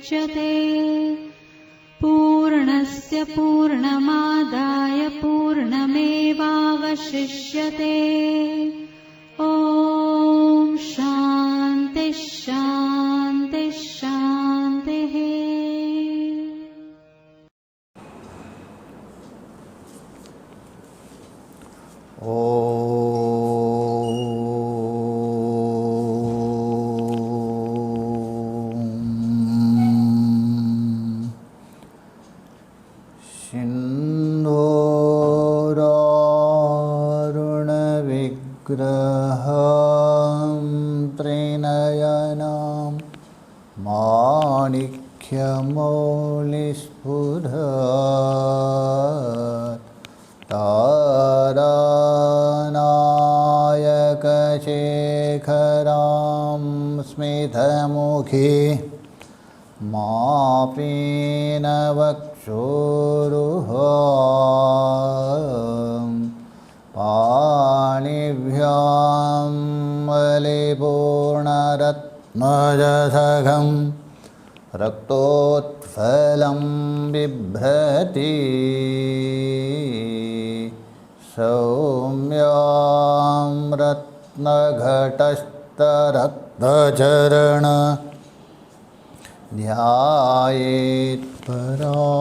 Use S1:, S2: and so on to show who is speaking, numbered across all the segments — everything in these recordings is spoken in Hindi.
S1: मुच्यते पूर्णस्य पूर्णमादाय पूर्णमेवावशिष्यते। ॐ शान्ति शान्ति शान्तिः।
S2: ग्रहं त्रिनयनं माणिक्यमौलिस्फुरत् तारानायकशेखरां स्मितमुखी मापीनवक्षोरुहं पाणिभ्यां बलिपूर्णरत्नजसघं रक्तोत्फलं बिभ्रति सौम्यां रत्नघटस्थरक्तचरण ध्यायेत् परामम्बिकां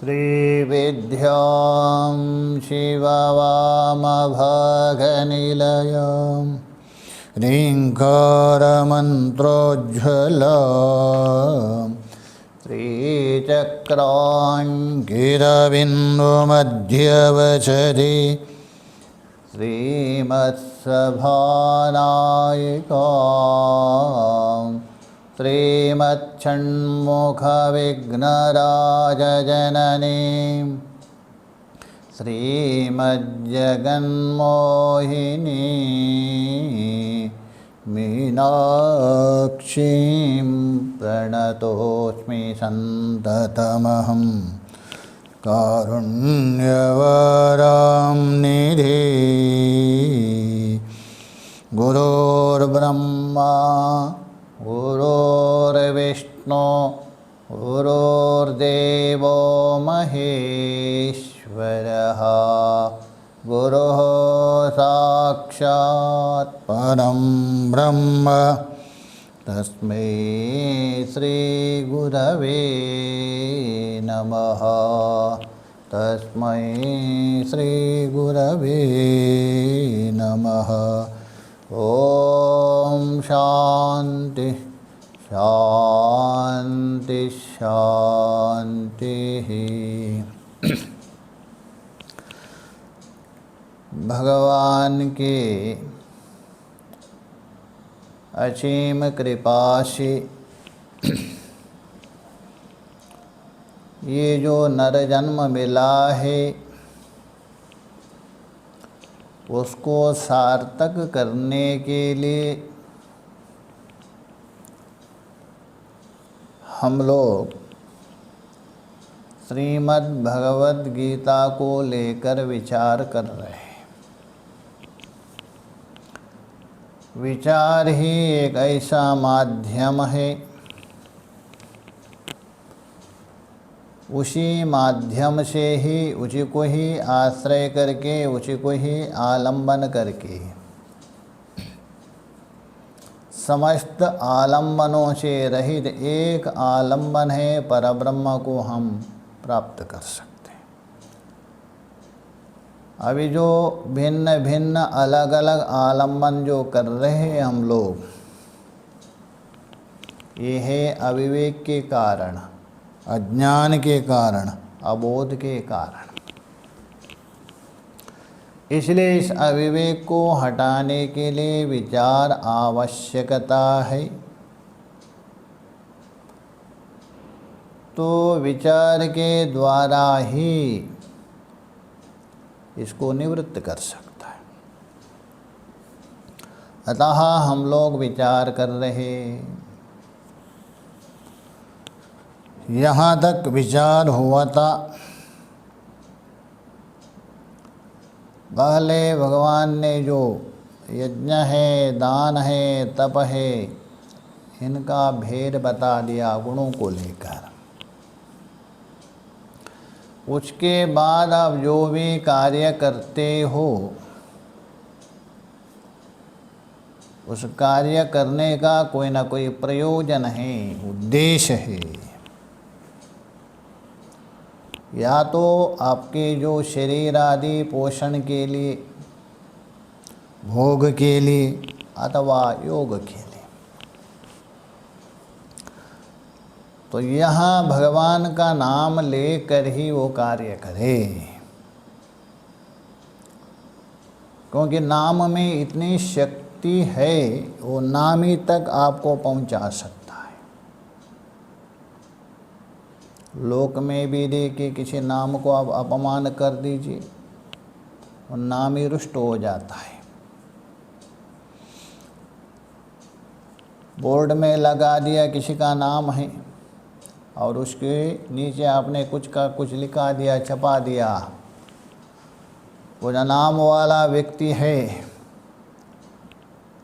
S2: श्रीविद्यां शिववामभागनिलयं ह्रीङ्कारमन्त्रोज्ज्वलं श्रीचक्राङ्कितबिन्दुमध्यवचरि श्रीमत्सभानायिकां श्रीमच्छण्मुखविघ्नराजजननीं श्रीमज्जगन्मोहिनी मीनाक्षीं प्रणतोऽस्मि सन्ततमहं कारुण्यवरां निधे। गुरुर्ब्रह्मा गुरुर्विष्णु गुरुर्देवो महेश्वरः गुरुः साक्षात् परं ब्रह्म तस्मै श्रीगुरवे नमः। तस्मै श्रीगुरवे नमः। ॐ शान्ति शान्ति शान्तिः। भगवान के असीम कृपा से ये जो नर जन्म मिला है उसको सार्थक करने के लिए हम लोग श्रीमद् भगवद गीता को लेकर विचार कर रहे हैं। विचार ही एक ऐसा माध्यम है, उसी माध्यम से ही उसी को ही आश्रय करके उसी को ही आलंबन करके समस्त आलंबनों से रहित एक आलंबन है परब्रह्म को हम प्राप्त कर सकते हैं। अभी जो भिन्न भिन्न अलग अलग आलंबन जो कर रहे हैं हम लोग, ये है अविवेक के कारण, अज्ञान के कारण, अबोध के कारण। इसलिए इस अविवेक को हटाने के लिए विचार आवश्यकता है। तो विचार के द्वारा ही इसको निवृत्त कर सकता है। अतः हम लोग विचार कर रहे, यहाँ तक विचार हुआ था। पहले भगवान ने जो यज्ञ है, दान है, तप है, इनका भेद बता दिया गुणों को लेकर। उसके बाद आप जो भी कार्य करते हो उस कार्य करने का कोई ना कोई प्रयोजन है, उद्देश्य है। या तो आपके जो शरीर आदि पोषण के लिए, भोग के लिए, अथवा योग के लिए। तो यहाँ भगवान का नाम लेकर ही वो कार्य करे, क्योंकि नाम में इतनी शक्ति है, वो नाम ही तक आपको पहुंचा सकता है। लोक में भी देखिए, किसी नाम को आप अपमान कर दीजिए, वो नाम ही रुष्ट हो जाता है। बोर्ड में लगा दिया किसी का नाम है और उसके नीचे आपने कुछ का कुछ लिखा दिया, छपा दिया, वो जो नाम वाला व्यक्ति है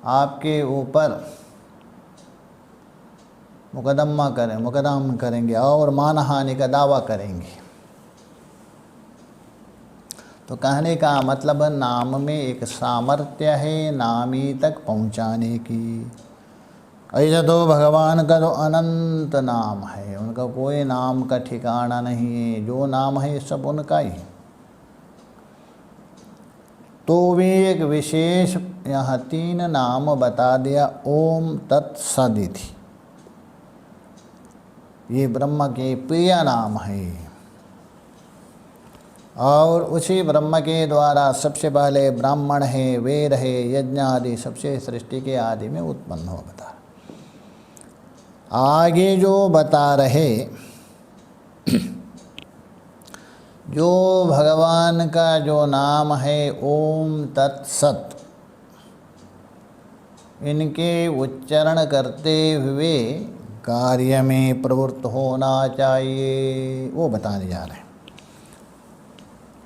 S2: आपके ऊपर मुकदमा करेंगे और मानहानि का दावा करेंगे। तो कहने का मतलब नाम में एक सामर्थ्य है नामी तक पहुंचाने की। ऐसा तो भगवान का तो अनंत नाम है, उनका कोई नाम का ठिकाना नहीं है, जो नाम है सब उनका ही। तो भी एक विशेष यहाँ 3 नाम बता दिया। ओम तत्सदिति, ये ब्रह्म के प्रिय नाम है और उसी ब्रह्म के द्वारा सबसे पहले ब्राह्मण है, वेद है, यज्ञ आदि सबसे सृष्टि के आदि में उत्पन्न हो। बता आगे जो बता रहे, जो भगवान का जो नाम है ओम तत्सत, इनके उच्चारण करते हुए कार्य में प्रवृत्त होना चाहिए, वो बताने जा रहे हैं।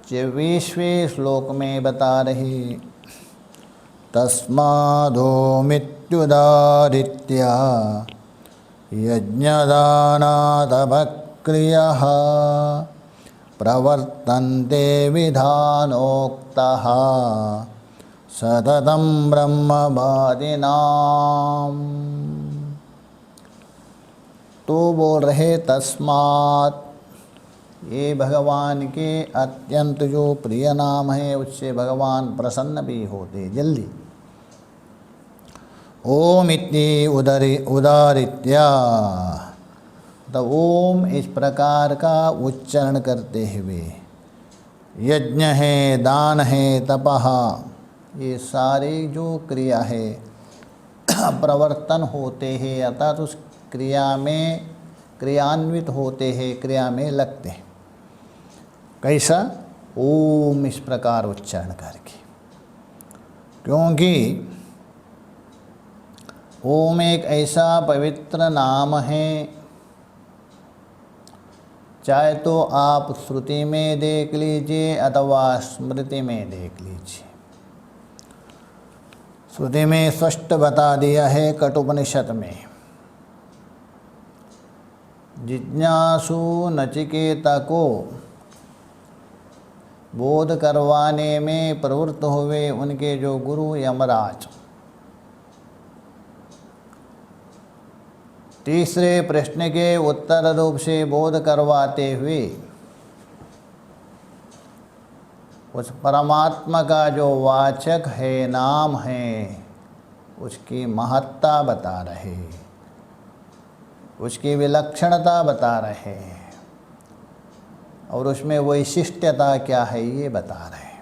S2: 24वें श्लोक में बता रहे, तस्मादोमित्युदारित्या यज्ञदानादभक्रियः प्रवर्तन्ते विधानोक्तः सततं ब्रह्मवादिनाम्। तो बोल रहे तस्मात्, ये भगवान के अत्यंत जो प्रिय नाम है, उससे भगवान प्रसन्न भी होते जल्दी। ओम इति उदारित्या, तो ओम इस प्रकार का उच्चारण करते हुए, यज्ञ है, दान है, तपः, ये सारी जो क्रिया है प्रवर्तन होते हैं, अर्थात उस क्रिया में क्रियान्वित होते हैं, क्रिया में लगते हैं। कैसा? ओम इस प्रकार उच्चारण करके, क्योंकि ओम एक ऐसा पवित्र नाम है, चाहे तो आप श्रुति में देख लीजिए अथवा स्मृति में देख लीजिए। श्रुति में स्पष्ट बता दिया है कठोपनिषद में, जिज्ञासु नचिकेता को बोध करवाने में प्रवृत्त हुए उनके जो गुरु यमराज, तीसरे प्रश्न के उत्तर रूप से बोध करवाते हुए उस परमात्मा का जो वाचक है, नाम है, उसकी महत्ता बता रहे, उसकी विलक्षणता बता रहे और उसमें वैशिष्ट्यता क्या है ये बता रहे।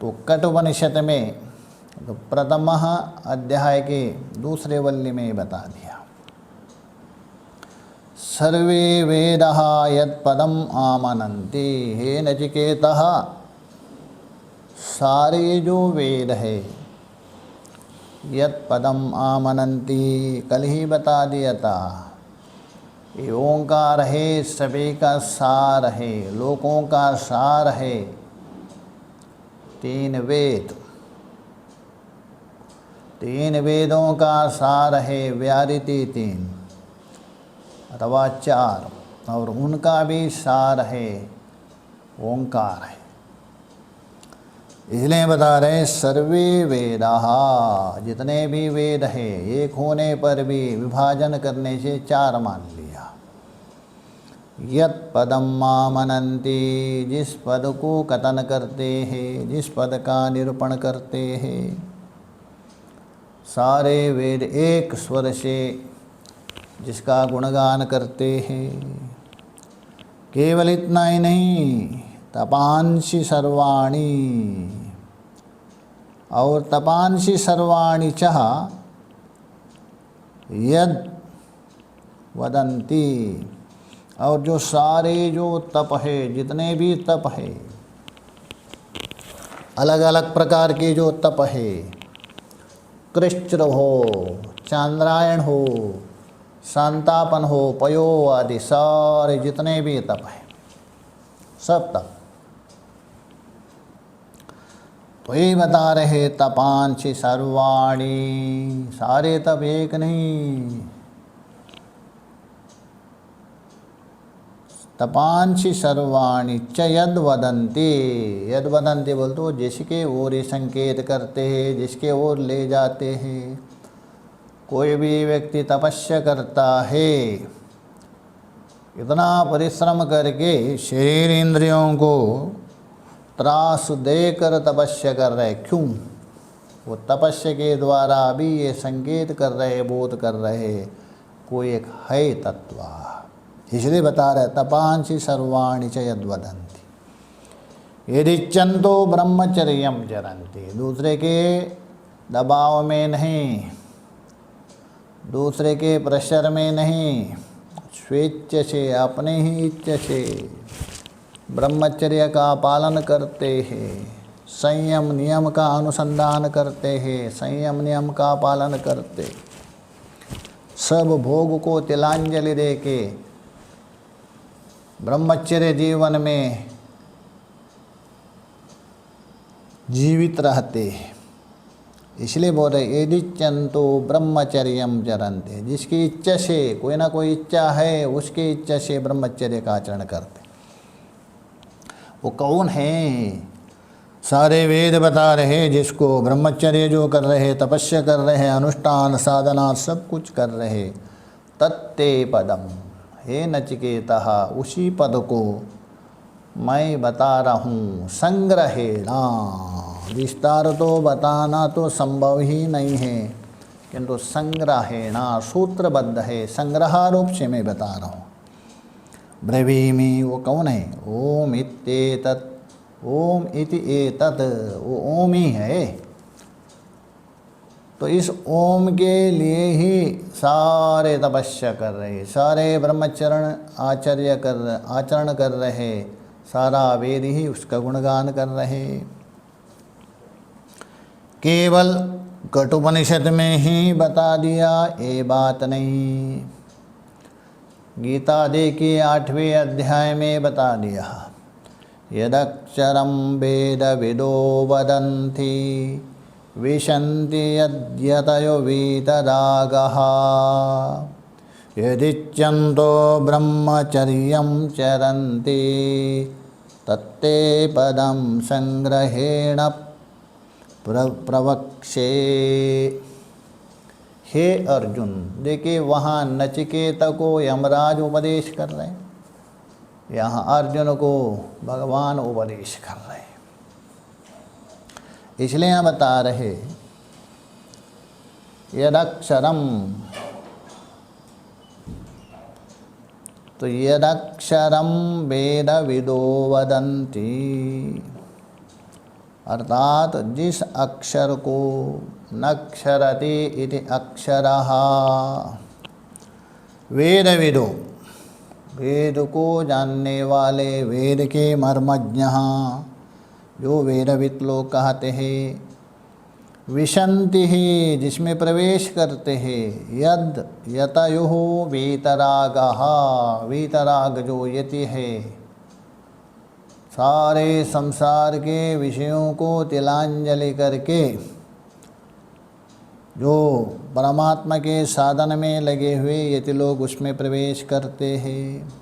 S2: तो कठोपनिषद में तो प्रथम अध्याय के दूसरे वल्ली में बता दिया, सर्वे वेदाः यत्पदम् आमनन्ति। हे नचिकेतः, सारे जो वेद है यत्पदम् आमनन्ति, कल ही बता दिया था, ये ओंकार है, सभी का सार है, लोकों का सार है, 3 वेद, 3 वेदों का सार है व्याहृति 3 अथवा 4, और उनका भी सार है ओंकार है। इसलिए बता रहे सर्वे वेदाः, जितने भी वेद है एक होने पर भी विभाजन करने से 4 मान लिया। यत् पदम मामनन्ति, जिस पद को कथन करते हैं, जिस पद का निरूपण करते हैं, सारे वेद एक स्वर से जिसका गुणगान करते हैं। केवल इतना ही नहीं, तपांसि सर्वाणि, और तपांसि सर्वाणि चः यद वदन्ति, और जो सारे जो तप है, जितने भी तप है, अलग अलग प्रकार के जो तप है, कृष्ण हो, चांद्रायण हो, शांतापन हो, पयो आदि सारे जितने भी तप है, सब तप। तो ये बता रहे तपांसि सर्वाणि, सारे तप एक नहीं, तपांसि सर्वाणि च यद वदन्ति, यद वदन्ति बोल तो जिसके ओर संकेत करते हैं, जिसके ओर ले जाते हैं। कोई भी व्यक्ति तपस्या करता है, इतना परिश्रम करके शरीर इंद्रियों को त्रास देकर तपस्या कर रहे, क्यों? वो तपस्या के द्वारा भी ये संकेत कर रहे, बोध कर रहे, कोई एक है तत्व। इसलिए बता रहे तपांसि सर्वाणि च यद वदन्ति यदिच्छन्तो ब्रह्मचर्यं चरन्ति, दूसरे के दबाव में नहीं, दूसरे के प्रेशर में नहीं, स्वेच्छ से, अपने ही इच्छा से ब्रह्मचर्य का पालन करते हैं, संयम नियम का अनुसंधान करते हैं, संयम नियम का पालन करते, सब भोग को तिलांजलि दे के ब्रह्मचर्य जीवन में जीवित रहते हैं। इसलिए बोल रहे यदिच्छन्तो ब्रह्मचर्यं चरन्ति, जिसकी इच्छा से, कोई ना कोई इच्छा है, उसकी इच्छा से ब्रह्मचर्य का आचरण करते। वो कौन है? सारे वेद बता रहे, जिसको ब्रह्मचर्य जो कर रहे, तपस्या कर रहे, अनुष्ठान साधना सब कुछ कर रहे, तत्ते पदम, हे नचिकेतः, उसी पद को मैं बता रहा हूँ संग्रहेणा। विस्तार तो बताना तो संभव ही नहीं है, किंतु संग्रहेणा सूत्रबद्ध है, संग्रह रूप से मैं बता रहा हूँ। ब्रवीमि, वो कौन है? ओम इत्येतत्, ओम इति एतत्, वो ओम ही है। तो इस ओम के लिए ही सारे तपस्या कर रहे, सारे ब्रह्मचरण आचरण कर रहे, सारा वेद ही उसका गुणगान कर रहे। केवल कठोपनिषद में ही बता दिया ये बात नहीं, गीता देखिए 8वें अध्याय में बता दिया। यदक्षरं वेद विदो वदन्ति विशन्ति यद्यतयो वीतरागः यदिच्छन्तो ब्रह्मचर्यं चरन्ति तत्ते पदं संग्रहेण प्रवक्ष्ये। हे अर्जुन, देखिए वहाँ नचिकेता को यमराज उपदेश कर रहे हैं, यहाँ अर्जुन को भगवान उपदेश कर रहे हैं। इसलिए यहाँ बता रहे यदक्षरम, तो यदक्षरम वेद विदो वदन्ति, अर्थात जिस अक्षर को नक्षरति इति अक्षरः, वेद विदो, वेद को जानने वाले, वेद के मर्मज्ञ जो वेदविद लोग कहते हैं, विशन्ति ही, जिसमें प्रवेश करते हैं, यद यतयुः वीतरागः, वीतराग जो यति है, सारे संसार के विषयों को तिलांजलि करके जो परमात्मा के साधन में लगे हुए यति लोग उसमें प्रवेश करते हैं।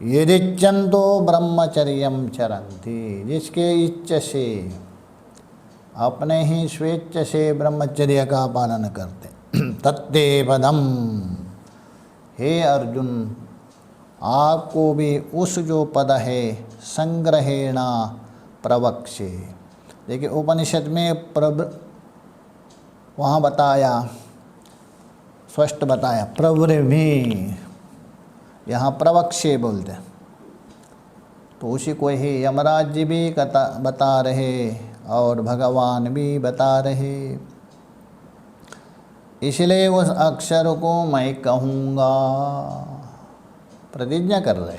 S2: यदिच्छन्तो ब्रह्मचर्यं चरन्ति, जिसके इच्छ से अपने ही स्वेच्छ से ब्रह्मचर्य का पालन करते। तत्ते पदम, हे अर्जुन आपको भी उस जो पद है संग्रहेण प्रवक्ष्ये। देखिए उपनिषद में वहाँ बताया, स्पष्ट बताया प्रवृमि, यहाँ प्रवक्ष्ये बोलते हैं। तो उसी को ही यमराज जी भी बता रहे और भगवान भी बता रहे। इसलिए उस अक्षर को मैं कहूँगा, प्रतिज्ञा कर रहे।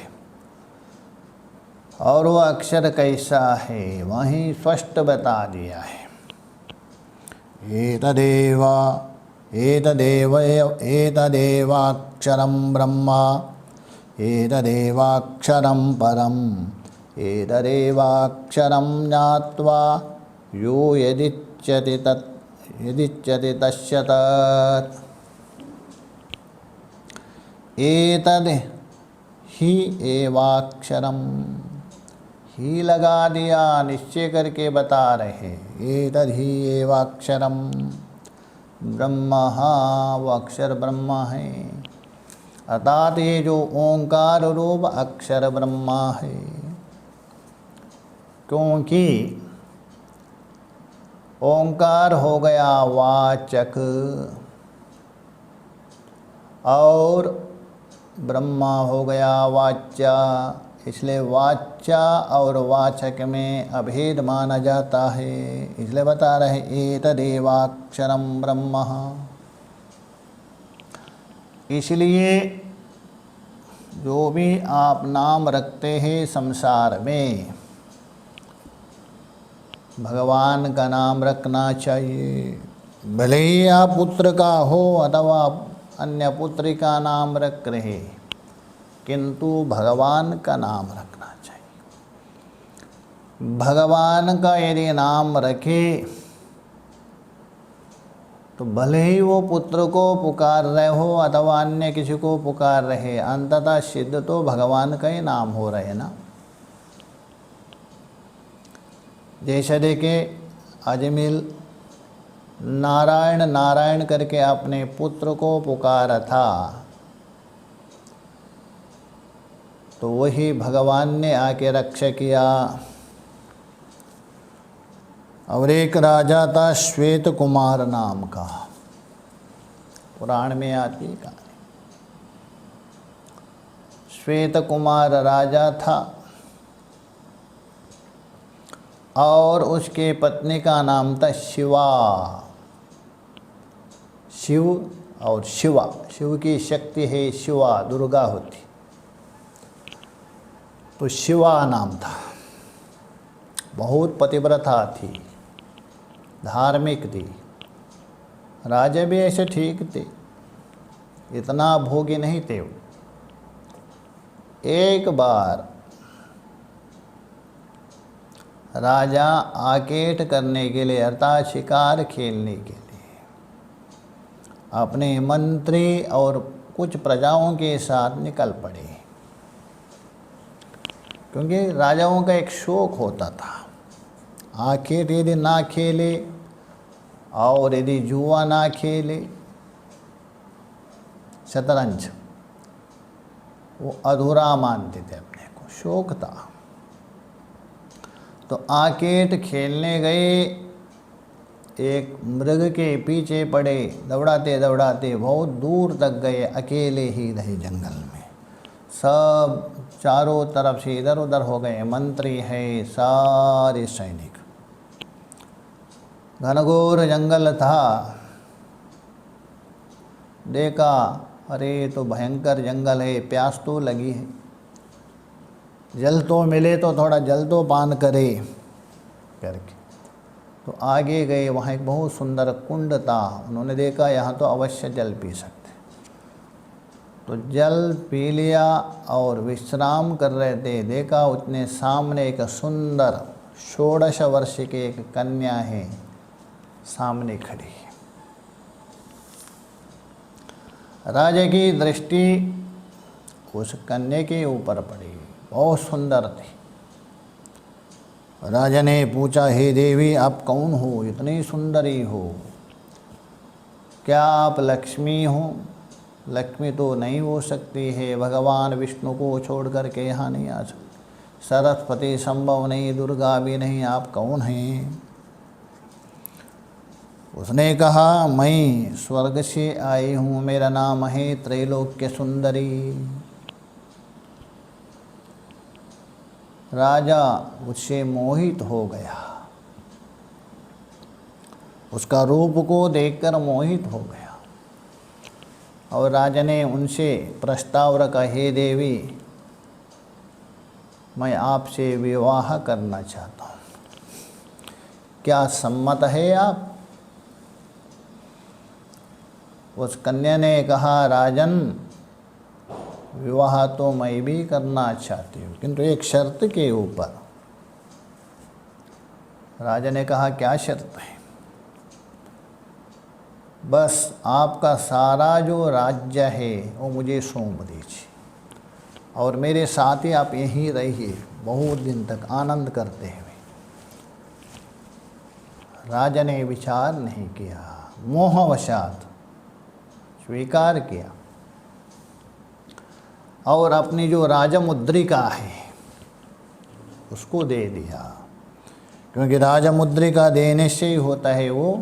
S2: और वो अक्षर कैसा है वहीं स्पष्ट बता दिया है। एतदेवाक्षरं ब्रह्मा एतदेवाक्षरं परम् एतदेवाक्षरं ज्ञात्वा यो यदिच्छति तस्य तत्। एतद् ही एवाक्षरम, ही लगा दिया, निश्चय करके बता रहे। एतद् ही एवाक्षरम ब्रह्म, वो अक्षर ब्रह्मा है। अर्थात ये जो ओंकार रूप अक्षर ब्रह्मा है, क्योंकि ओंकार हो गया वाचक और ब्रह्मा हो गया वाच्या, इसलिए वाच्या और वाचक में अभेद माना जाता है। इसलिए बता रहे एतदेवाक्षरं ब्रह्म। इसलिए जो भी आप नाम रखते हैं संसार में, भगवान का नाम रखना चाहिए। भले ही आप पुत्र का हो अथवा अन्य पुत्री का नाम रख रहे, किंतु भगवान का नाम रखना चाहिए। भगवान का यदि नाम रखे तो भले ही वो पुत्र को पुकार रहे हो अथवा अन्य किसी को पुकार रहे, अंततः सिद्ध तो भगवान का ही नाम हो रहे ना। जैसे देखे अजमिल नारायण नारायण करके अपने पुत्र को पुकारा था, तो वही भगवान ने आके रक्षा किया। और एक राजा था श्वेत कुमार नाम का, पुराण में आती कहानी। श्वेत कुमार राजा था और उसके पत्नी का नाम था शिवा। शिव और शिवा, शिव की शक्ति है शिवा, दुर्गा होती, तो शिवा नाम था। बहुत पतिव्रता थी, धार्मिक थी। राजा भी ऐसे ठीक थे, इतना भोगी नहीं थे। एक बार राजा आकेट करने के लिए अर्थात शिकार खेलने के लिए अपने मंत्री और कुछ प्रजाओं के साथ निकल पड़े, क्योंकि राजाओं का एक शौक होता था। आकेट यदि ना खेले और यदि जुआ ना खेले, शतरंज, वो अधूरा मानते थे अपने को, शौक था। तो आकेट खेलने गए, एक मृग के पीछे पड़े, दौड़ाते दौड़ाते बहुत दूर तक गए, अकेले ही रहे जंगल में। सब चारों तरफ से इधर उधर हो गए, मंत्री है, सारे सैनिक। घनघोर जंगल था। देखा, अरे तो भयंकर जंगल है, प्यास तो लगी है, जल तो मिले तो थोड़ा जल तो पान करे करके तो आगे गए। वहाँ एक बहुत सुंदर कुंड था। उन्होंने देखा यहाँ तो अवश्य जल पी सकते। तो जल पी लिया और विश्राम कर रहे थे, देखा उतने सामने एक सुंदर 16 वर्ष की एक कन्या है, सामने खड़ी है। राजा की दृष्टि उस कन्या के ऊपर पड़ी, बहुत सुंदर थी। राजा ने पूछा, हे देवी आप कौन हो, इतनी सुंदरी हो, क्या आप लक्ष्मी हो? लक्ष्मी तो नहीं हो सकती है, भगवान विष्णु को छोड़ कर के यहाँ नहीं आ सकती, सरस्वती संभव नहीं, दुर्गा भी नहीं, आप कौन हैं? उसने कहा, मैं स्वर्ग से आई हूँ, मेरा नाम है त्रैलोक्य सुंदरी। राजा उससे मोहित हो गया, उसका रूप को देखकर मोहित हो गया। और राजा ने उनसे प्रस्ताव रखा, हे देवी मैं आपसे विवाह करना चाहता हूँ, क्या सम्मत है आप? उस कन्या ने कहा, राजन विवाह तो मैं भी करना चाहती हूँ, किंतु एक शर्त के ऊपर। राजा ने कहा, क्या शर्त है? बस आपका सारा जो राज्य है वो मुझे सौंप दीजिए और मेरे साथ ही आप यहीं रहिए बहुत दिन तक आनंद करते हुए। राजा ने विचार नहीं किया, मोहवशात स्वीकार किया और अपनी जो राजमुद्रिका है उसको दे दिया, क्योंकि राजमुद्रिका देने से ही होता है वो,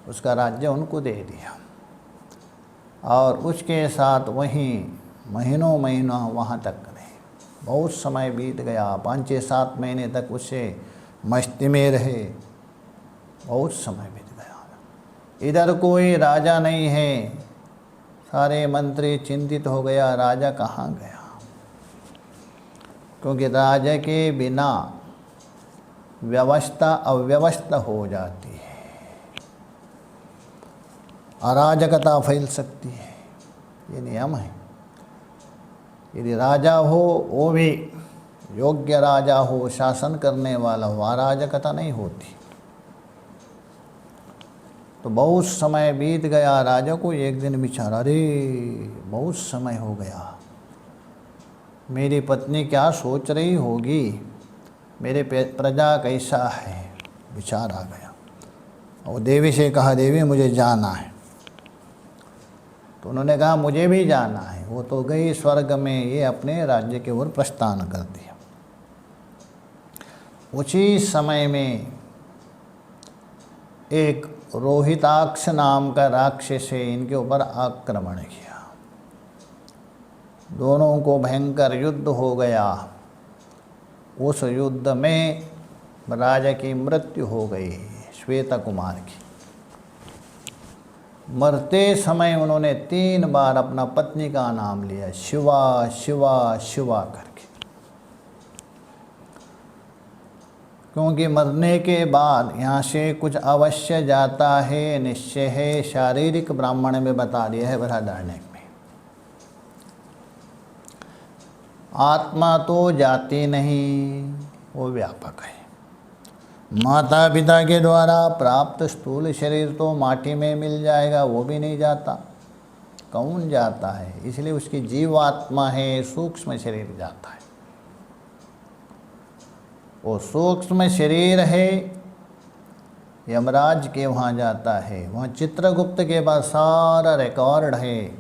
S2: उसका राज्य उनको दे दिया। और उसके साथ वहीं महीनों महीनों वहाँ तक रहे, बहुत समय बीत गया, 5-7 महीने तक उससे मस्ती में रहे, बहुत समय बीत गया। इधर कोई राजा नहीं है, सारे मंत्री चिंतित हो गया, राजा कहाँ गया? क्योंकि राजा के बिना व्यवस्था अव्यवस्था हो जाती है, अराजकता फैल सकती है, ये नियम है। यदि राजा हो वो भी योग्य राजा हो, शासन करने वाला हो, अराजकता नहीं होती। तो बहुत समय बीत गया, राजा को एक दिन विचार, अरे बहुत समय हो गया, मेरी पत्नी क्या सोच रही होगी, मेरे प्रजा कैसा है, विचार आ गया। और देवी से कहा, देवी मुझे जाना है। तो उन्होंने कहा, मुझे भी जाना है। वो तो गई स्वर्ग में, ये अपने राज्य की ओर प्रस्थान कर दिया। उसी समय में एक रोहिताक्ष नाम का राक्षस है, इनके ऊपर आक्रमण किया, दोनों को भयंकर युद्ध हो गया। उस युद्ध में राजा की मृत्यु हो गई, श्वेता कुमार की। मरते समय उन्होंने 3 बार अपना पत्नी का नाम लिया, शिवा शिवा शिवा करके, क्योंकि मरने के बाद यहाँ से कुछ अवश्य जाता है, निश्चय है। शारीरिक ब्राह्मण में बता दिया है बृहदारण्यक में, आत्मा तो जाती नहीं, वो व्यापक है। माता पिता के द्वारा प्राप्त स्थूल शरीर तो माटी में मिल जाएगा, वो भी नहीं जाता। कौन जाता है? इसलिए उसकी जीवात्मा है, सूक्ष्म शरीर जाता है। वो सूक्ष्म शरीर है, यमराज के वहाँ जाता है। वहाँ चित्रगुप्त के पास सारा रिकॉर्ड है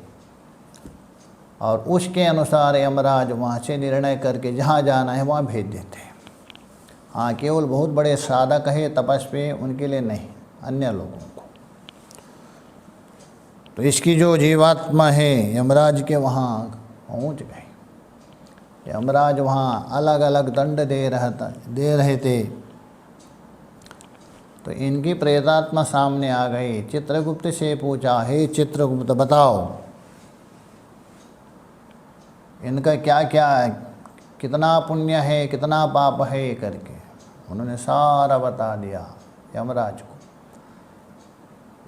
S2: और उसके अनुसार यमराज वहाँ से निर्णय करके जहाँ जाना है वहाँ भेज देते हैं। हाँ, केवल बहुत बड़े साधक है, तपस्वी, उनके लिए नहीं, अन्य लोगों को। तो इसकी जो जीवात्मा है यमराज के वहाँ पहुँच गई। यमराज वहाँ अलग अलग दंड दे रहे थे। तो इनकी प्रेतात्मा सामने आ गई। चित्रगुप्त से पूछा, हे चित्रगुप्त बताओ इनका क्या क्या, कितना पुण्य है, कितना पाप है करके। उन्होंने सारा बता दिया यमराज को।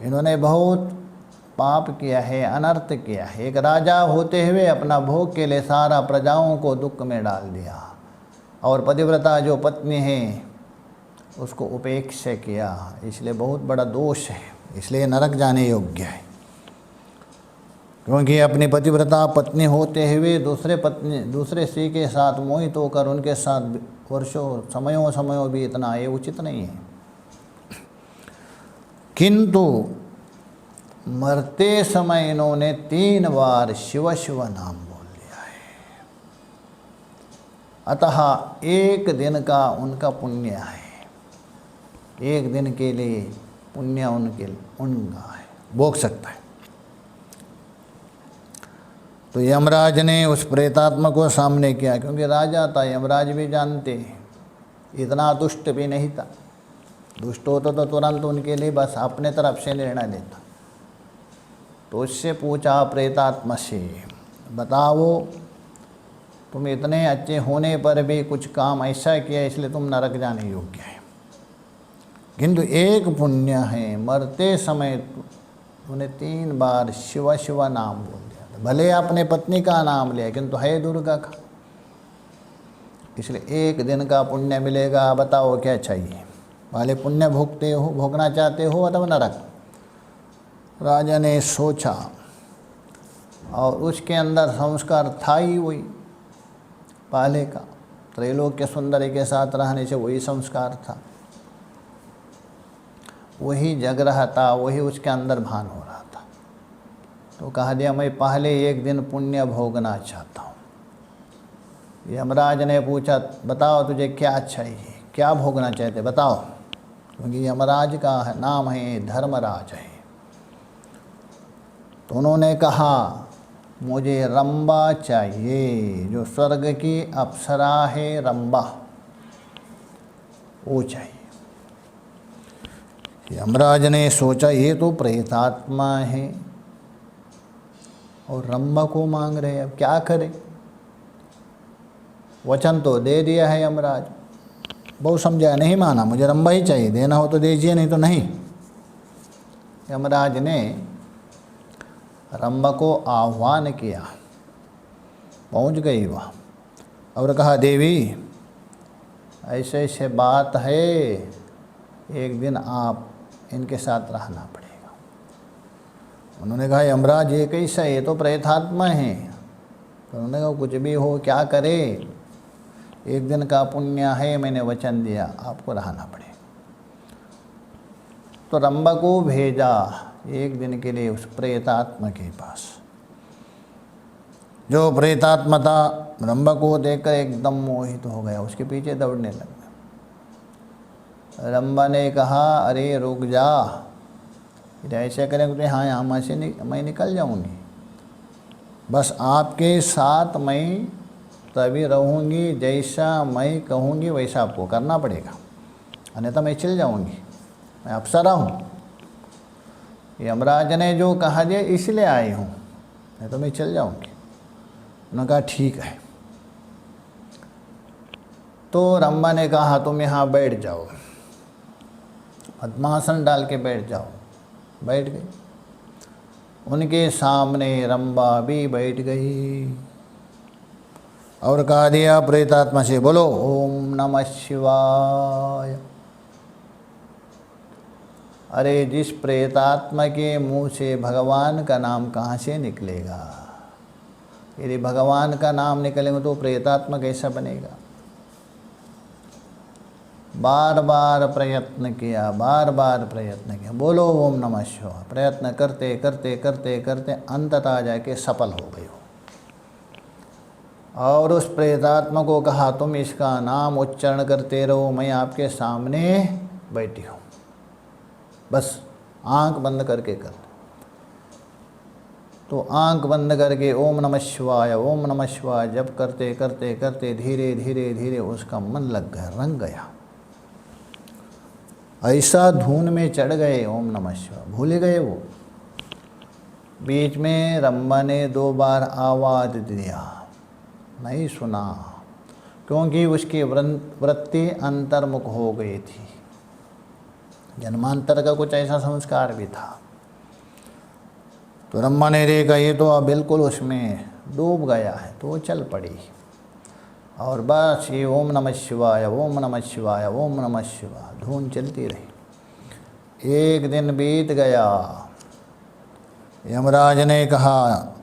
S2: इन्होंने बहुत पाप किया है, अनर्थ किया है। एक राजा होते हुए अपना भोग के लिए सारा प्रजाओं को दुख में डाल दिया, और पतिव्रता जो पत्नी है उसको उपेक्षा किया, इसलिए बहुत बड़ा दोष है, इसलिए नरक जाने योग्य है। क्योंकि अपनी पतिव्रता पत्नी होते हुए दूसरे स्त्री के साथ मोहित होकर उनके साथ वर्षों समयों बीतना ये उचित नहीं है। किंतु मरते समय इन्होंने 3 बार शिव शिव नाम बोल लिया है, अतः 1 दिन का उनका पुण्य है, 1 दिन के लिए पुण्य उनका है, भोग सकता है। तो यमराज ने उस प्रेतात्मा को सामने किया, क्योंकि राजा था, यमराज भी जानते, इतना दुष्ट भी नहीं था। दुष्ट होता तो तुरंत उनके लिए बस अपने तरफ से निर्णय लेता। तो उससे पूछा प्रेतात्मा से, बताओ तुम इतने अच्छे होने पर भी कुछ काम ऐसा किया, इसलिए तुम नरक जाने योग्य है। किंतु एक पुण्य है, मरते समय तूने 3 बार शिव शिव नाम बोल दिया। भले अपने पत्नी का नाम लिया, किंतु है दुर्गा का, इसलिए 1 दिन का पुण्य मिलेगा। बताओ क्या चाहिए, वाले पुण्य भोगना चाहते हो अथवा नरक? राजा ने सोचा, और उसके अंदर संस्कार था ही वही पहले का, त्रैलोक्य सुंदरी के साथ रहने से वही संस्कार था, वही जग रहा था, वही उसके अंदर भान हो रहा था। तो कहा दिया, मैं पहले 1 दिन पुण्य भोगना चाहता हूँ। यमराज ने पूछा, बताओ तुझे क्या चाहिए, क्या भोगना चाहते, बताओ। क्योंकि यमराज का नाम है धर्मराज है। तो उन्होंने कहा, मुझे रंबा चाहिए, जो स्वर्ग की अप्सरा है, रंबा, वो चाहिए। यमराज ने सोचा, ये तो प्रेतात्मा है और रंबा को मांग रहे हैं, अब क्या करें। वचन तो दे दिया है यमराज, बहुत समझाया, नहीं माना, मुझे रंबा ही चाहिए, देना हो तो दीजिए, नहीं तो नहीं। यमराज ने रंबा को आह्वान किया, पहुंच गई वह, और कहा, देवी ऐसे ऐसे बात है, 1 दिन आप इनके साथ रहना पड़ेगा। उन्होंने कहा, यमराज ये कैसा, ये तो प्रेतात्मा है। तो उन्होंने कहा, कुछ भी हो, क्या करे, 1 दिन का पुण्य है, मैंने वचन दिया, आपको रहना पड़ेगा। तो रंबा को भेजा 1 दिन के लिए उस प्रेतात्मा के पास। जो प्रेतात्मा था, रंबा को देखकर एकदम मोहित हो गया, उसके पीछे दौड़ने लगा। रंबा ने कहा, अरे रुक जा, ऐसे करेंगे तो हाँ, यहाँ से मैं निकल जाऊँगी, बस आपके साथ मैं तभी रहूँगी, जैसा मैं कहूँगी वैसा आपको करना पड़ेगा, अन्यथा मैं चल जाऊँगी, मैं अप्सरा हूँ। यमराज ने जो कहा दिया इसलिए आई हूँ, नहीं तो मैं चल जाऊँगी। उन्होंने कहा, ठीक है। तो रंबा ने कहा, तुम यहाँ बैठ जाओ, पद्मासन डाल के बैठ जाओ। बैठ गई, उनके सामने रंबा भी बैठ गई, और कहा दिया प्रेतात्मा से, बोलो ओम नमः शिवाय। अरे जिस प्रेतात्मा के मुंह से भगवान का नाम कहाँ से निकलेगा, यदि भगवान का नाम निकलेगा तो प्रेतात्मा कैसा बनेगा। बार बार प्रयत्न किया, बार बार प्रयत्न किया, बोलो ओम नमः शिवाय, प्रयत्न करते करते करते करते अंततः जाके सफल हो गई हो। और उस प्रेतात्मा को कहा, तुम इसका नाम उच्चारण करते रहो, मैं आपके सामने बैठी हूँ, बस आंख बंद करके कर। तो आंख बंद करके ओम नमः शिवाय, ओम नमः शिवाय जब करते करते करते धीरे धीरे धीरे उसका मन लग गया, रंग गया, ऐसा धुन में चढ़ गए, ओम नमः शिवाय भूल गए वो। बीच में रंबा ने 2 बार आवाज़ दिया, नहीं सुना, क्योंकि उसकी वृत्ति अंतर्मुख हो गई थी, जन्मांतर का कुछ ऐसा संस्कार भी था। तो ब्रह्मा ने देखा ये तो अब बिल्कुल उसमें डूब गया है, तो वो चल पड़ी और बस ये ओम नमः शिवाय, ओम नमः शिवाय, ओम नमः शिवाय धुन चलती रही। एक दिन बीत गया। यमराज ने कहा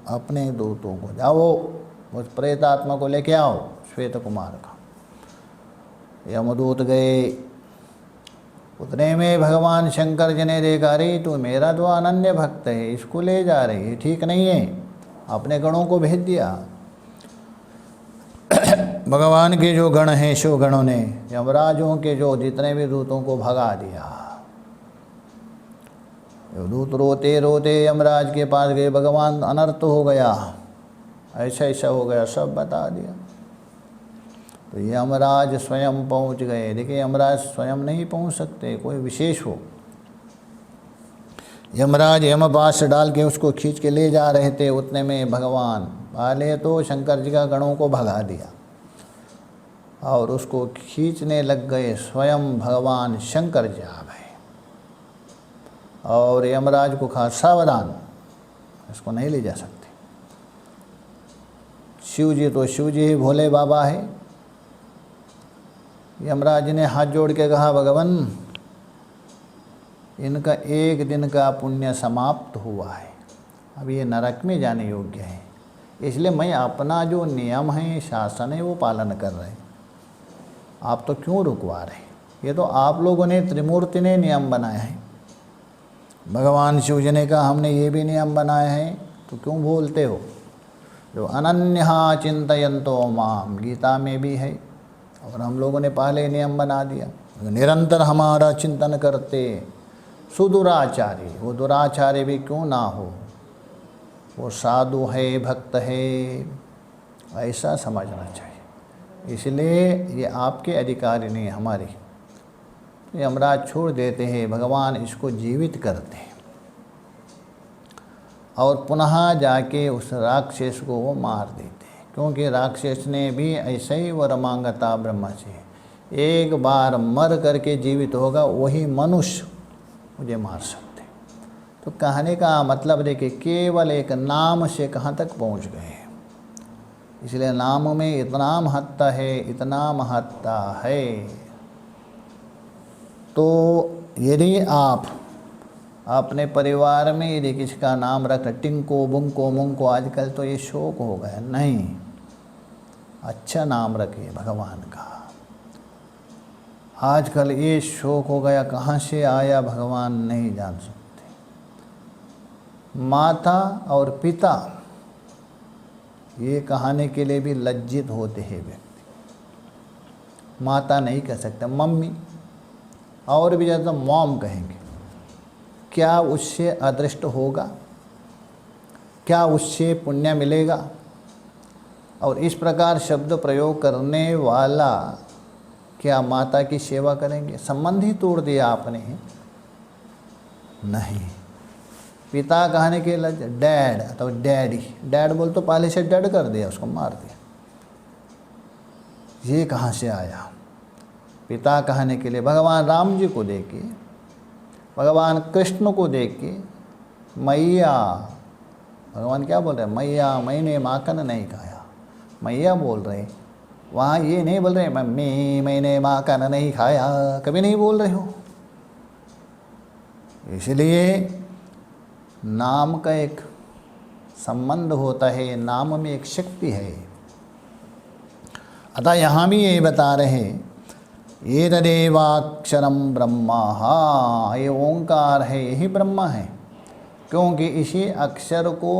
S2: अपने दूतों को, जाओ उस प्रेतात्मा को लेके आओ, श्वेत कुमार का। यमदूत गए। उतने में भगवान शंकर जी ने देखा, अरे तो मेरा तो अनन्य भक्त है, इसको ले जा रही है, ठीक नहीं है। अपने गणों को भेज दिया। भगवान के जो गण हैं शिव गणों ने यमराजों के जो जितने भी दूतों को भगा दिया। दूत रोते रोते यमराज के पास गए, भगवान अनर्थ हो गया, ऐसा ऐसा हो गया, सब बता दिया। तो यमराज स्वयं पहुंच गए। देखिए यमराज स्वयं नहीं पहुंच सकते, कोई विशेष हो। यमराज यमपाश डाल के उसको खींच के ले जा रहे थे। उतने में भगवान पहले तो शंकर जी का गणों को भगा दिया और उसको खींचने लग गए। स्वयं भगवान शंकर जी आ गए और यमराज को कहा, सावधान, इसको नहीं ले जा सकते। शिव जी तो शिव जी ही भोले बाबा है। यमराज ने हाथ जोड़ के कहा, भगवान इनका एक दिन का पुण्य समाप्त हुआ है, अब ये नरक में जाने योग्य है, इसलिए मैं अपना जो नियम है, शासन है, वो पालन कर रहे हैं। आप तो क्यों रुकवा रहे? ये तो आप लोगों ने, त्रिमूर्ति ने नियम बनाया है। भगवान शिव जी ने कहा, हमने ये भी नियम बनाए हैं, तो क्यों बोलते हो? जो अनन्या चिंतयन्तो माम, गीता में भी है और हम लोगों ने पहले नियम बना दिया। निरंतर हमारा चिंतन करते सुदुराचारी, वो दुराचारी भी क्यों ना हो, वो साधु है, भक्त है, ऐसा समझना चाहिए। इसलिए ये आपके अधिकारी नहीं, हमारी। तो यमराज छोड़ देते हैं, भगवान इसको जीवित करते हैं और पुनः जाके उस राक्षस को वो मार देते हैं, क्योंकि राक्षस ने भी ऐसे ही वर मांगा था ब्रह्मा से, एक बार मर करके जीवित होगा वही मनुष्य मुझे मार सकते। तो कहने का मतलब देखिए, केवल एक नाम से कहाँ तक पहुँच गए। इसलिए नाम में इतना महत्ता है, इतना महत्ता है। तो यदि आप अपने परिवार में यदि किसी का नाम रख, टिंको बुंको मुंको, आजकल तो ये शौक हो गया, नहीं, अच्छा नाम रखिए भगवान का। आजकल ये शौक हो गया, कहाँ से आया भगवान नहीं जान सकते। माता और पिता ये कहने के लिए भी लज्जित होते हैं व्यक्ति। माता नहीं कह सकता, मम्मी, और भी ज़्यादा मॉम कहेंगे। क्या उससे अदृष्ट होगा? क्या उससे पुण्य मिलेगा? और इस प्रकार शब्द प्रयोग करने वाला क्या माता की सेवा करेंगे? संबंध ही तोड़ दिया आपने। नहीं, पिता कहने के लज, डैड अथवा डैडी, डैड बोल तो पहले से डैड कर दिया, उसको मार दिया। ये कहाँ से आया? पिता कहने के लिए भगवान राम जी को देख के, भगवान कृष्ण को देख के, मैया, भगवान क्या बोल रहे हैं? मैया, मैंने माखन नहीं खाया, मैया बोल रहे। वहाँ ये नहीं बोल रहे मम्मी मैंने माखन नहीं खाया, कभी नहीं बोल रहे हो। इसलिए नाम का एक संबंध होता है, नाम में एक शक्ति है। अतः यहाँ भी ये बता रहे, ये तदेवाक्षरम ब्रह्मा, हाँ ये ओंकार है, यही ब्रह्मा है, क्योंकि इसी अक्षर को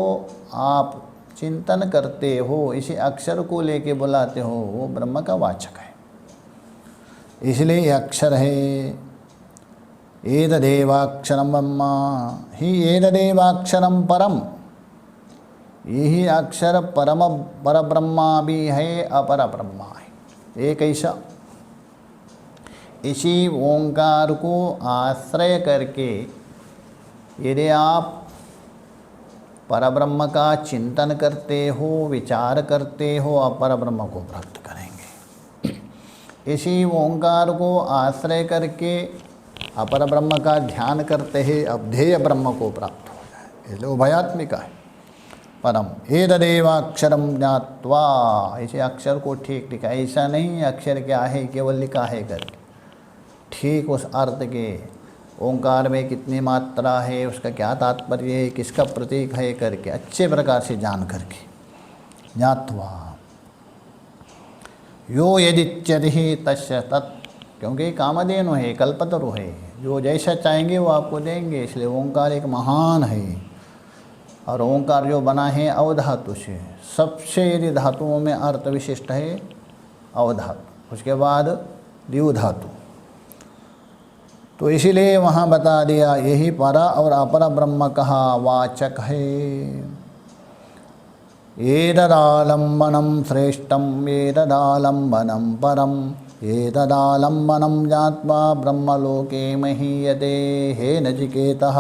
S2: आप चिंतन करते हो, इसी अक्षर को लेके बुलाते हो, वो ब्रह्म का वाचक है, इसलिए ये अक्षर है। एतदेवाक्षरम ब्रह्मा ही एतदेवाक्षरम परम, यही अक्षर परम पर ब्रह्मा भी है, अपर ब्रह्मा है। एक ऐसा, इसी ओंकार को आश्रय करके यदि आप परब्रह्म का चिंतन करते हो, विचार करते हो, आप परब्रह्म को प्राप्त करेंगे। इसी ओंकार को आश्रय करके अपर ब्रह्म का ध्यान करते हैं, अवधेय ब्रह्म को प्राप्त हो जाए। इसलिए उभयात्मिका है। परम एतदेवाक्षरम ज्ञात्वा, ऐसे अक्षर को ठीक लिखा, ऐसा नहीं अक्षर क्या है केवल लिखा है करके, ठीक उस अर्थ के, ओंकार में कितनी मात्रा है, उसका क्या तात्पर्य है, किसका प्रतीक है करके अच्छे प्रकार से जान करके, ज्ञात्वा यो यदिच्यति तस्य तत्, क्योंकि कामधेनु है, कल्पतरु है, जो जैसा चाहेंगे वो आपको देंगे। इसलिए ओंकार एक महान है। और ओंकार जो बना है अवधातु से, सबसे यदि धातुओं में अर्थ विशिष्ट है अवधातु, उसके बाद द्यु धातु। तो इसीलिए वहाँ बता दिया यही परा और अपर ब्रह्म कहा वाचक है। एतदालम्बनं श्रेष्ठं एतदालम्बनं परम एतदालम्बनं ज्ञात्वा ब्रह्मलोके महीयते। हे नचिकेतः,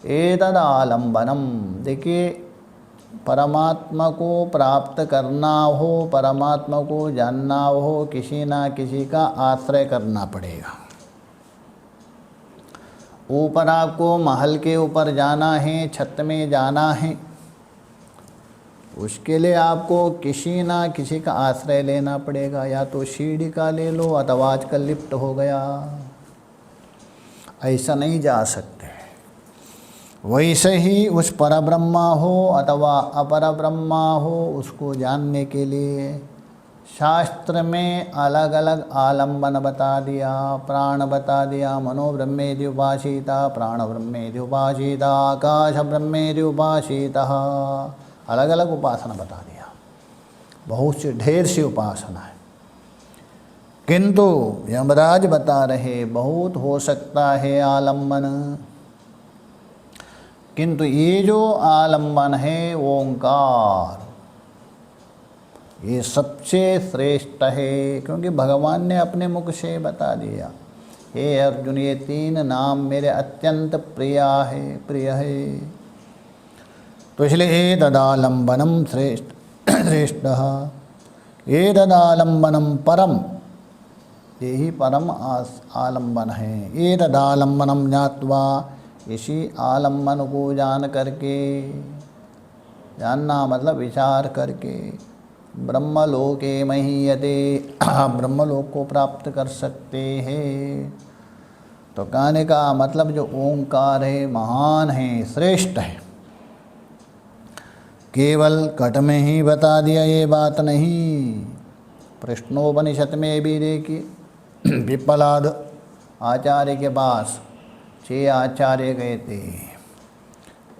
S2: एतदालम्बनम, देखिए परमात्मा को प्राप्त करना हो, परमात्मा को जानना हो, किसी ना किसी का आश्रय करना पड़ेगा। ऊपर आपको महल के ऊपर जाना है, छत में जाना है, उसके लिए आपको किसी ना किसी का आश्रय लेना पड़ेगा। या तो सीढ़ी का ले लो अथवा आजकल लिफ्ट हो गया, ऐसा नहीं जा सकते। वैसे ही उस परब्रह्मा हो अथवा अपर ब्रह्मा हो, उसको जानने के लिए शास्त्र में अलग अलग आलम्बन बता दिया, प्राण बता दिया। मनो ब्रह्मेति उपासीता, प्राण ब्रह्मेति उपासीता, आकाश ब्रह्मेति उपासीता, अलग अलग उपासना बता दिया। बहुत सी ढेर सी उपासना है, किंतु यमराज बता रहे बहुत हो सकता है आलम्बन, किंतु ये जो आलम्बन है ओंकार, ये सबसे श्रेष्ठ है। क्योंकि भगवान ने अपने मुख से बता दिया, हे अर्जुन ये तीन नाम मेरे अत्यंत प्रिय है। तो इसलिए एतदालम्बनम श्रेष्ठ एतदालम्बनम परम, यही परम आलम्बन है। एतदालम्बनम ज्ञात्वा, इसी आलम्बन को जान करके, जानना मतलब विचार करके, ब्रह्मलोके महीयते, ब्रह्मलोक को प्राप्त कर सकते हैं। तो कहने का मतलब जो ओंकार है महान है, श्रेष्ठ है। केवल कट में ही बता दिया ये बात नहीं, प्रश्नोपनिषद में भी देखिए पिप्पलाद आचार्य के पास 6 आचार्य गए थे,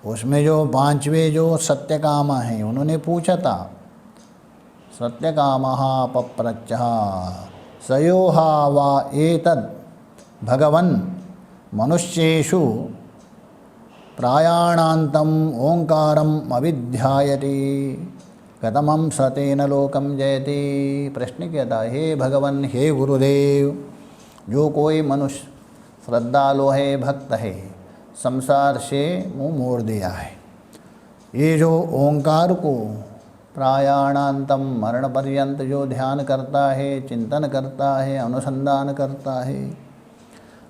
S2: उसमें जो 5वें जो सत्यकामा हैं उन्होंने पूछा था, सत्यकामः पप्रच्छः सयोहा वा एतद् भगवन् मनुष्येषु प्रायाणान्तम् ओंकारम् अविध्यायति कथमं सतेन लोकम जयति। प्रश्न किया था, हे भगवन, हे गुरुदेव, जो कोई मनुष्य श्रद्धालु है, भक्त है, संसार से मुँह मोड़ दिया है, ये जो ओंकार को प्रायाणांतम मरण पर्यंत जो ध्यान करता है, चिंतन करता है, अनुसंधान करता है,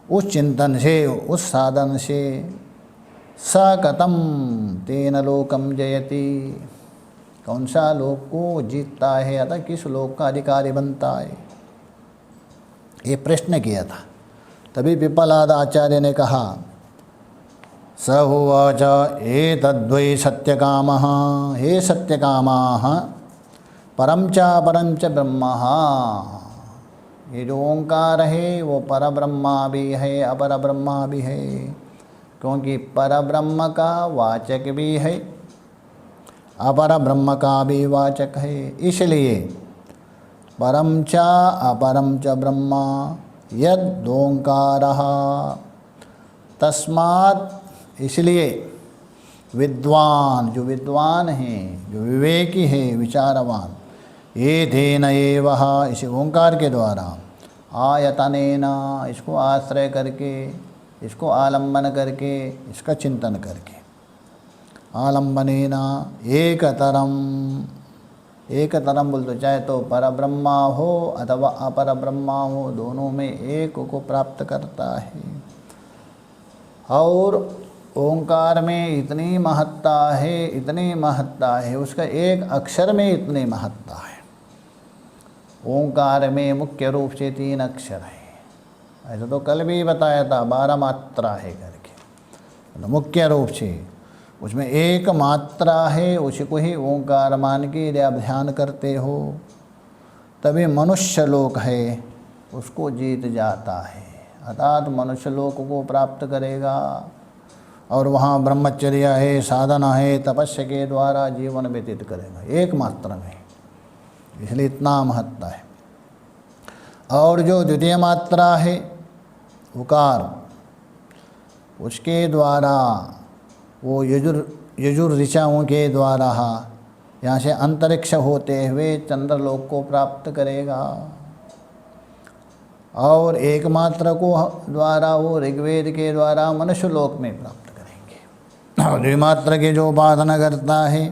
S2: उस चिंतन से, उस साधन से स कथम तेन लोकम जयति, कौन सा लोक को जीतता है, अतः किस लोक का अधिकारी बनता है, ये प्रश्न किया था। तभी पिप्पलाद आचार्य ने कहा, स उवाच एतद्वै सत्यकामः, हे सत्यकामाः परं च ब्रह्म, ये जो ओंकार है वो परब्रह्मा भी है अपर ब्रह्मा भी है, क्योंकि परब्रह्म का वाचक भी है अपर ब्रह्म का भी वाचक है। इसलिए परं च अपरं च ब्रह्म यदोंकारः, तस्मात्, इसलिए विद्वान, जो विद्वान हैं, जो विवेकी है, विचारवान, ये धेन एवः, इसी ओंकार के द्वारा, आयतनेन, इसको आश्रय करके, इसको आलम्बन करके, इसका चिंतन करके, आलम्बनेन एक तरम बोल, तो चाहे तो परब्रह्मा हो अथवा अपर ब्रह्मा हो, दोनों में एक को प्राप्त करता है। और ओंकार में इतनी महत्ता है, इतनी महत्ता है, उसका एक अक्षर में इतनी महत्ता है। ओंकार में मुख्य रूप से 3 अक्षर है। ऐसा तो कल भी बताया था, 12 मात्रा है करके। तो मुख्य रूप से उसमें एक मात्रा है, उसी को ही ओंकार मान के यदि आप ध्यान करते हो तभी मनुष्य लोक है उसको जीत जाता है, अर्थात मनुष्य लोक को प्राप्त करेगा। और वहाँ ब्रह्मचर्य है, साधना है, तपस्या के द्वारा जीवन व्यतीत करेगा एक मात्रा में, इसलिए इतना महत्ता है। और जो द्वितीय मात्रा है उकार, उसके द्वारा वो यजुर ऋचाओं के द्वारा यहाँ से अंतरिक्ष होते हुए चंद्रलोक को प्राप्त करेगा। और एक मात्र को द्वारा वो ऋग्वेद के द्वारा मनुष्य लोक में प्राप्त करेंगे। और द्विमात्र के जो उपासना करता है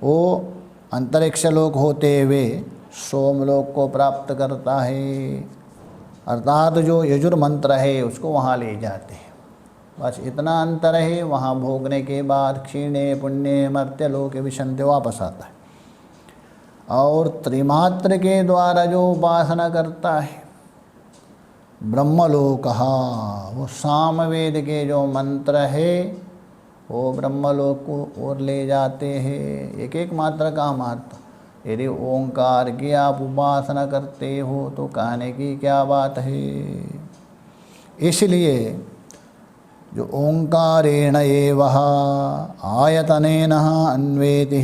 S2: वो अंतरिक्ष लोक होते हुए सोमलोक को प्राप्त करता है, अर्थात जो यजुर मंत्र है उसको वहाँ ले जाते हैं। बस इतना अंतर है, वहाँ भोगने के बाद क्षीणे पुण्य मर्त्य लोक विशंति वापस आता है। और त्रिमात्र के द्वारा जो उपासना करता है ब्रह्मलोक, वो सामवेद के जो मंत्र है वो ब्रह्मलोक को ओर ले जाते हैं। एक एक मात्रा का महत्व, यदि ओंकार की आप उपासना करते हो तो कहने की क्या बात है। इसलिए जो ओंकारेण एवः आयतनेन अन्वेति,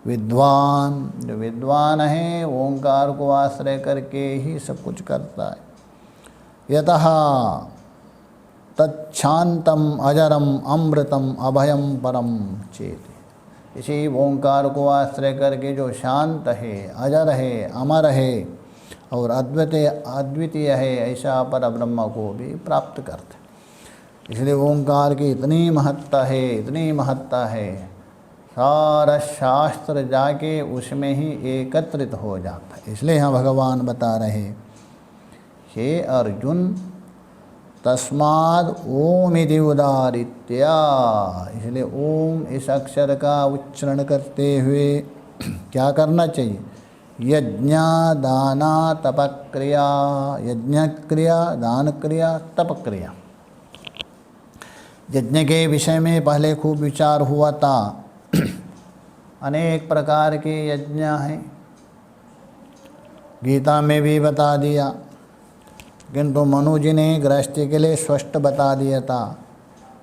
S2: विद्वान जो विद्वान है ओंकार को आश्रय करके ही सब कुछ करता है। यतः तच्छांतम अजरम अमृतम अभयम परम चेत, इसी ओंकार को आश्रय करके जो शांत है, अजर है, अमर है और अद्वितीय है, ऐसा पर ब्रह्म को भी प्राप्त करते। इसलिए ओंकार की इतनी महत्ता है, इतनी महत्ता है, सारा शास्त्र जाके उसमें ही एकत्रित हो जाता है। इसलिए यहाँ भगवान बता रहे, हे अर्जुन तस्माद् ओम इति उदारित्या, इसलिए ओम इस अक्षर का उच्चारण करते हुए क्या करना चाहिए, यज्ञ दाना तपक्रिया, यज्ञ क्रिया दान क्रिया तप क्रिया। यज्ञ के विषय में पहले खूब विचार हुआ था, अनेक प्रकार के यज्ञ हैं, गीता में भी बता दिया, किंतु मनु जी ने गृहस्थी के लिए स्पष्ट बता दिया था।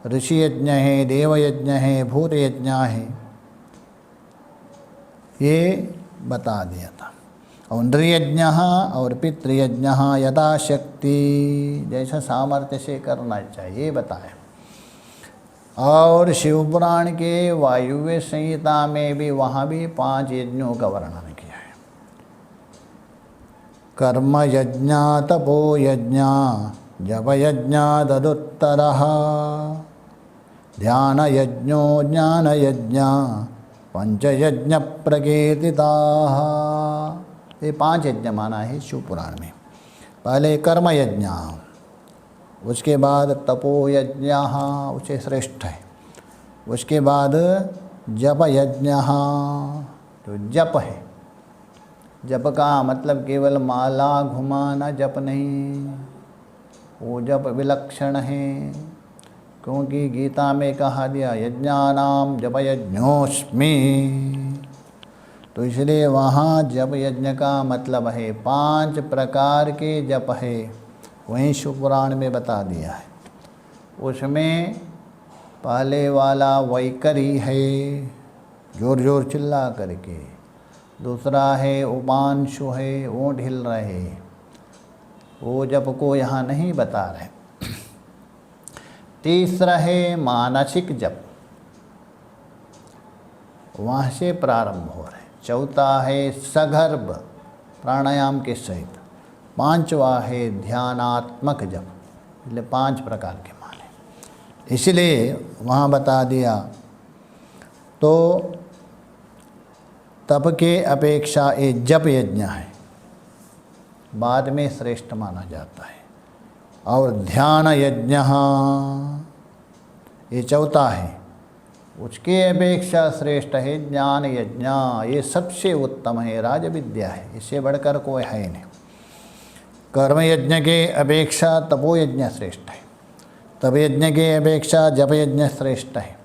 S2: ऋषि यज्ञ है, देव यज्ञ है, भूत यज्ञ है, ये बता दिया था। और नृयज्ञ और पितृयज्ञ यथाशक्ति, जैसा सामर्थ्य से करना चाहिए बताया। और शिवपुराण के वायुव्य संहिता में भी वहाँ भी 5 यज्ञों का वर्णन किया है। कर्म यज्ञ, तपो यज्ञ, जप यज्ञ तदुत्तरः, ध्यान यज्ञो ज्ञान यज्ञ, पंचयज्ञ प्रकीर्तिताः। ये 5 यज्ञ माना है शिवपुराण में। पहले कर्म यज्ञ, उसके बाद तपो यज्ञ, उसे श्रेष्ठ है। उसके बाद जप यज्ञ, तो जप है, जप का मतलब केवल माला घुमाना जप नहीं, वो जप विलक्षण है, क्योंकि गीता में कहा दिया यज्ञानाम जप यज्ञोस्मि। तो इसलिए वहाँ जप यज्ञ का मतलब है 5 प्रकार के जप है, वहीं शिवपुराण में बता दिया है। उसमें पहले वाला वैकरी है, जोर जोर चिल्ला करके, दूसरा है उपांशु है, ऊँट हिल रहे, वो जप को यहाँ नहीं बता रहे। तीसरा है मानसिक जप, वहाँ से प्रारंभ हो रहे। चौथा है सगर्भ प्राणायाम के सहित। 5वां है ध्यानात्मक जप, इसलिए 5 प्रकार के माने, इसलिए वहाँ बता दिया। तो तप के अपेक्षा ये जप यज्ञ है, बाद में श्रेष्ठ माना जाता है। और ध्यान यज्ञ ये चौथा है, उसके अपेक्षा श्रेष्ठ है ज्ञान यज्ञ, ये सबसे उत्तम है, राज विद्या है, इससे बढ़कर कोई है नहीं। कर्म यज्ञ के अपेक्षा तपो यज्ञ श्रेष्ठ है, तप यज्ञ के अपेक्षा जप यज्ञ श्रेष्ठ है,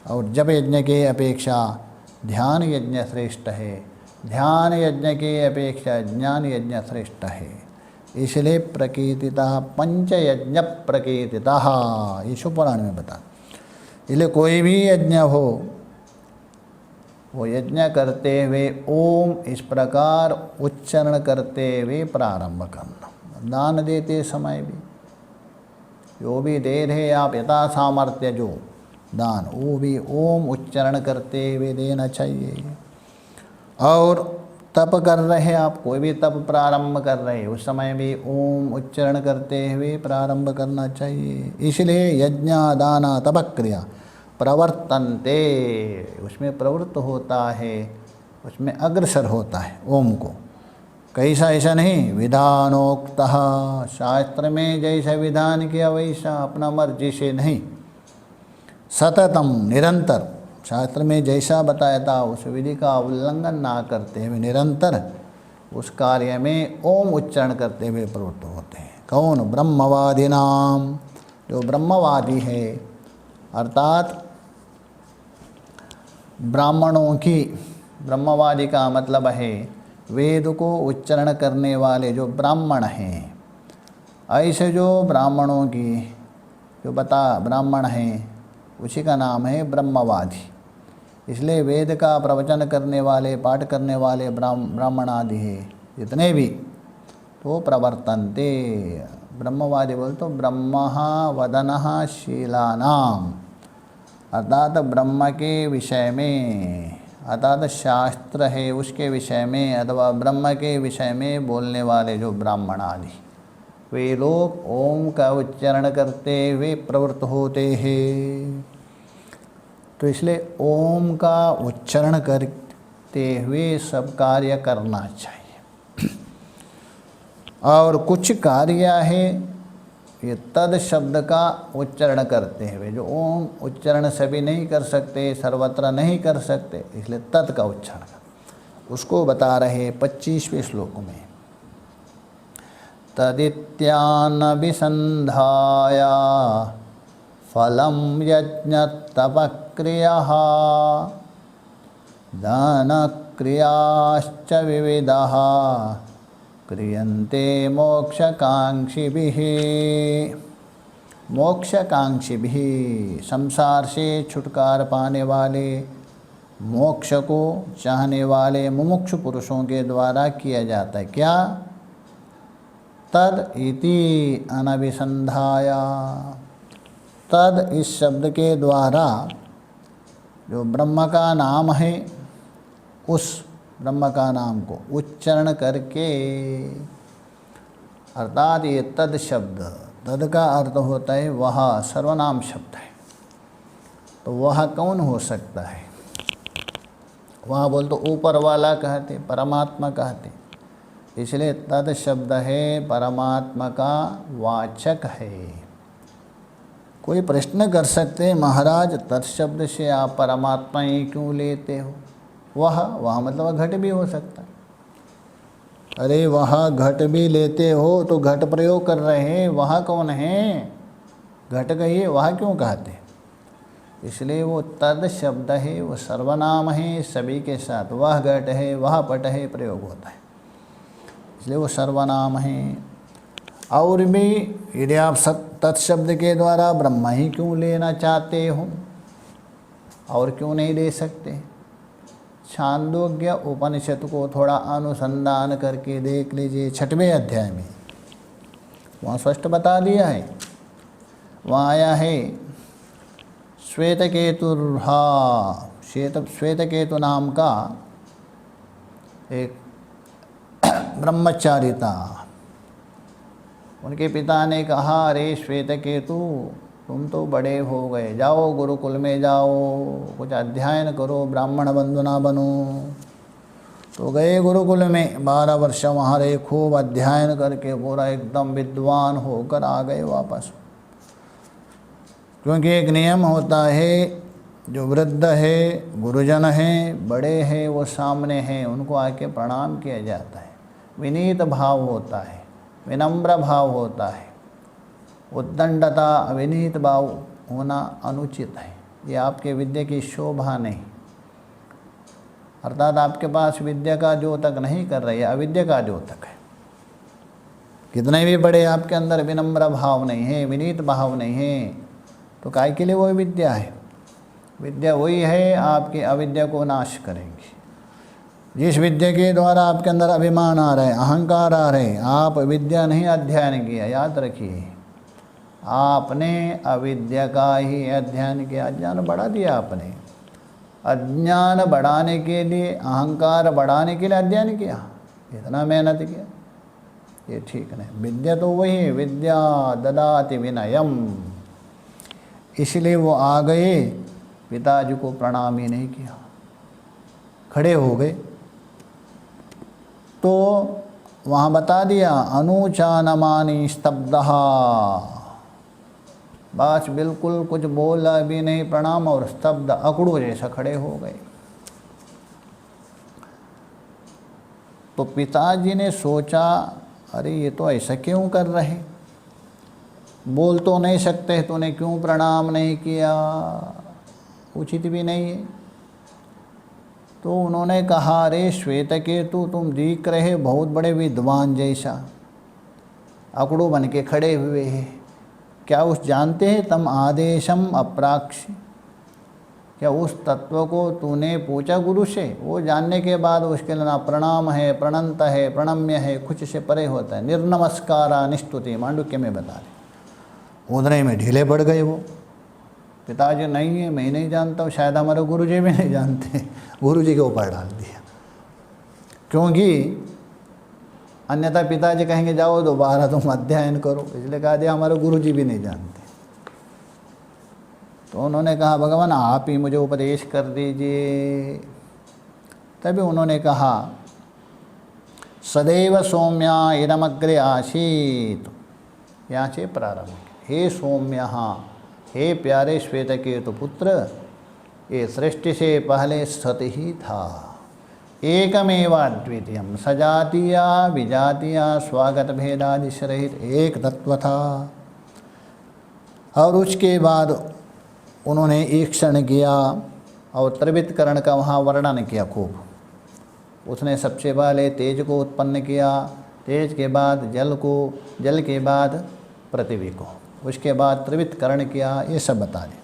S2: और जप यज्ञ के अपेक्षा ध्यान यज्ञ श्रेष्ठ है, ध्यान यज्ञ के अपेक्षा ज्ञान यज्ञ श्रेष्ठ है। इसलिए प्रकीर्तितः पंचयज्ञ प्रकीर्तितः, ये शिवपुराण में बता। इसलिए कोई भी यज्ञ हो, वो यज्ञ करते हुए ओम इस प्रकार उच्चारण करते हुए प्रारंभ करना। दान देते समय भी जो भी दे रहे आप यथा सामर्थ्य जो दान, वो भी ओम उच्चारण करते हुए देना चाहिए। और तप कर रहे आप, कोई भी तप प्रारंभ कर रहे उस समय भी ओम उच्चारण करते हुए प्रारंभ करना चाहिए। इसलिए यज्ञ दान तप क्रिया प्रवर्तन्ते, उसमें प्रवृत्त होता है, उसमें अग्रसर होता है ओम को। कैसा ऐसा नहीं विधानोक्तः, शास्त्र में जैसा विधान किया वैसा अपना मर्जी से नहीं, सततम निरंतर शास्त्र में जैसा बताया था उस विधि का उल्लंघन ना करते हुए निरंतर उस कार्य में ओम उच्चारण करते हुए प्रवृत्त होते हैं। कौन? ब्रह्मवादी नाम, जो ब्रह्मवादी है, अर्थात ब्राह्मणों की, ब्रह्मवादी का मतलब है वेद को उच्चारण करने वाले जो ब्राह्मण हैं। ऐसे जो ब्राह्मणों की जो ब्राह्मण हैं उसी का नाम है ब्रह्मवादी। इसलिए वेद का प्रवचन करने वाले, पाठ करने वाले ब्राह्मण आदि है जितने भी, तो प्रवर्तन्ते, ब्रह्मवादी बोल तो ब्रह्मः वदनः शीलानाम, अर्थात ब्रह्म के विषय में, अर्थात शास्त्र है उसके विषय में अथवा ब्रह्म के विषय में बोलने वाले जो ब्राह्मण आदि, वे लोग ओम का उच्चारण करते हुए प्रवृत्त होते हैं। तो इसलिए ओम का उच्चारण करते हुए सब कार्य करना चाहिए। और कुछ कार्य है ये तद शब्द का उच्चारण करते हुए, जो ओम उच्चारण सभी नहीं कर सकते, सर्वत्र नहीं कर सकते, इसलिए तद का उच्चारण कर, उसको बता रहे 25वें श्लोक में। तदित्यानभिसन्धाय फलं यज्ञतपक्रियः दानक्रियाश्च विविधाः क्रियन्ते मोक्षकांक्षिभिः। मोक्षकांक्षिभिः, संसार से छुटकारा पाने वाले, मोक्ष को चाहने वाले मुमुक्षु पुरुषों के द्वारा किया जाता है। क्या? तद इति अनभिसंधाया, तद इस शब्द के द्वारा जो ब्रह्म का नाम है उस ब्रह्म का नाम को उच्चारण करके, अर्थात ये तद शब्द, तद का अर्थ होता है वह, सर्वनाम शब्द है। तो वह कौन हो सकता है? वह बोल तो ऊपर वाला कहते, परमात्मा कहते, इसलिए तद शब्द है परमात्मा का वाचक है। कोई प्रश्न कर सकते हैं, महाराज तत्शब्द से आप परमात्मा ही क्यों लेते हो? वह मतलब घट भी हो सकता है। अरे वह घट भी लेते हो तो घट प्रयोग कर रहे हैं, वह कौन है? घट कहिए, वह क्यों कहते? इसलिए वो तद शब्द है, वो सर्वनाम है, सभी के साथ वह घट है, वह पट है प्रयोग होता है, इसलिए वो सर्वनाम है। और भी यदि आप तत्शब्द के द्वारा ब्रह्म ही क्यों लेना चाहते हो और क्यों नहीं ले सकते? छांदोग्य उपनिषद को थोड़ा अनुसंधान करके देख लीजिए, 6वें अध्याय में वहाँ स्पष्ट बता दिया है। वहाँ आया है श्वेतकेतु नाम का एक ब्रह्मचारी था। उनके पिता ने कहा, अरे श्वेतकेतु तुम तो बड़े हो गए, जाओ गुरुकुल में जाओ, कुछ अध्ययन करो, ब्राह्मण बंधु ना बनो। तो गए गुरुकुल में 12 वर्ष वहाँ रहे, खूब अध्ययन करके पूरा एकदम विद्वान होकर आ गए वापस। क्योंकि एक नियम होता है, जो वृद्ध है, गुरुजन हैं, बड़े हैं, वो सामने हैं, उनको आके प्रणाम किया जाता है। विनीत भाव होता है, विनम्र भाव होता है। उद्दंडता, अविनीत भाव होना अनुचित है। ये आपके विद्या की शोभा नहीं। अर्थात आपके पास विद्या का द्योतक नहीं कर रही है, अविद्या का द्योतक है। कितने भी बड़े आपके अंदर विनम्र भाव नहीं है, विनीत भाव नहीं है, तो काय के लिए वो विद्या है? विद्या वही है आपकी अविद्या को नाश करेंगी। जिस विद्या के द्वारा आपके अंदर अभिमान आ रहे, अहंकार आ रहे, आप विद्या नहीं अध्ययन किया, याद रखिए। आपने अविद्या का ही अध्ययन किया, अज्ञान बढ़ा दिया आपने। अज्ञान बढ़ाने के लिए, अहंकार बढ़ाने के लिए अध्ययन किया, इतना मेहनत किया, ये ठीक नहीं। विद्या तो वही है, विद्या ददाति विनयम। इसलिए वो आ गए, पिताजी को प्रणाम ही नहीं किया, खड़े हो गए। तो वहाँ बता दिया, अनुचानमानी स्तब्धः, बस बिल्कुल कुछ बोला भी नहीं, प्रणाम, और स्तब्ध, अकड़ू जैसा खड़े हो गए। तो पिताजी ने सोचा, अरे ये तो ऐसा क्यों कर रहे, बोल तो नहीं सकते, तूने क्यों प्रणाम नहीं किया, उचित भी नहीं है। तो उन्होंने कहा, अरे श्वेतकेतु, तुम दिख रहे बहुत बड़े विद्वान जैसा, अकड़ू बन के खड़े हुए हैं, क्या उस जानते हैं तम आदेशम अप्राक्ष, क्या उस तत्व को तूने पूछा गुरु से? वो जानने के बाद उसके लिए ना प्रणाम है, प्रणंत है, प्रणम्य है, कुछ से परे होता है। निर्नमस्कारा निस्तुति, मांडुक्य में बता रहे। उधर में ढीले पड़ गए वो। पिताजी नहीं है, मैं नहीं जानता हूँ, शायद हमारे गुरुजी भी नहीं जानते, गुरुजी के ऊपर डाल दिया। क्योंकि अन्यथा पिताजी कहेंगे जाओ दोबारा तुम अध्ययन करो, इसलिए कहा दिया हमारे गुरुजी भी नहीं जानते। तो उन्होंने कहा, भगवान आप ही मुझे उपदेश कर दीजिए। तभी उन्होंने कहा, सदैव सौम्या इदमग्रे आसीत, यहाँ से प्रारंभ। हे सौम्य, हे प्यारे श्वेतकेतु पुत्र, ये सृष्टि से पहले सत ही था, एकमेवाद्वितीयम, सजातीया विजातीया स्वागत भेदादि रहित एक तत्व था। और उसके बाद उन्होंने ईक्षण किया और त्रिवितकरण का वहाँ वर्णन किया खूब। उसने सबसे पहले तेज को उत्पन्न किया, तेज के बाद जल को, जल के बाद पृथ्वी को, उसके बाद त्रिवितकरण किया, ये सब बता दें।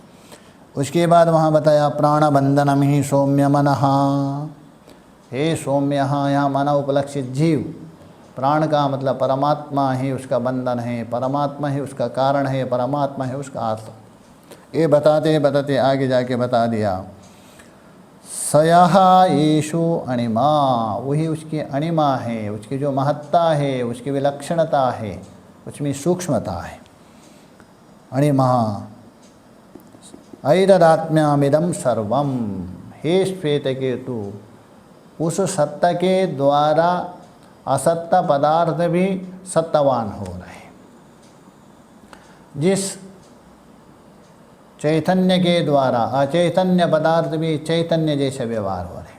S2: उसके बाद वहाँ बताया प्राणबंधनम ही सौम्य मनः, हे सौम्य, यहाँ मन उपलक्षित जीव, प्राण का मतलब परमात्मा ही उसका बंधन है, परमात्मा ही उसका कारण है, परमात्मा है उसका आत्मा। ये बताते बताते आगे जाके बता दिया, सयः येषु अणिमा, वही उसकी अणिमा है, उसकी जो महत्ता है, उसकी विलक्षणता है, उसमें सूक्ष्मता है। अणिमा ऐतदात्म्यमिदं सर्वम, हे श्वेतकेतु, उस सत्ता के द्वारा असत्य पदार्थ भी सत्यवान हो रहे। जिस चैतन्य के द्वारा अचैतन्य पदार्थ भी चैतन्य जैसे व्यवहार हो रहे,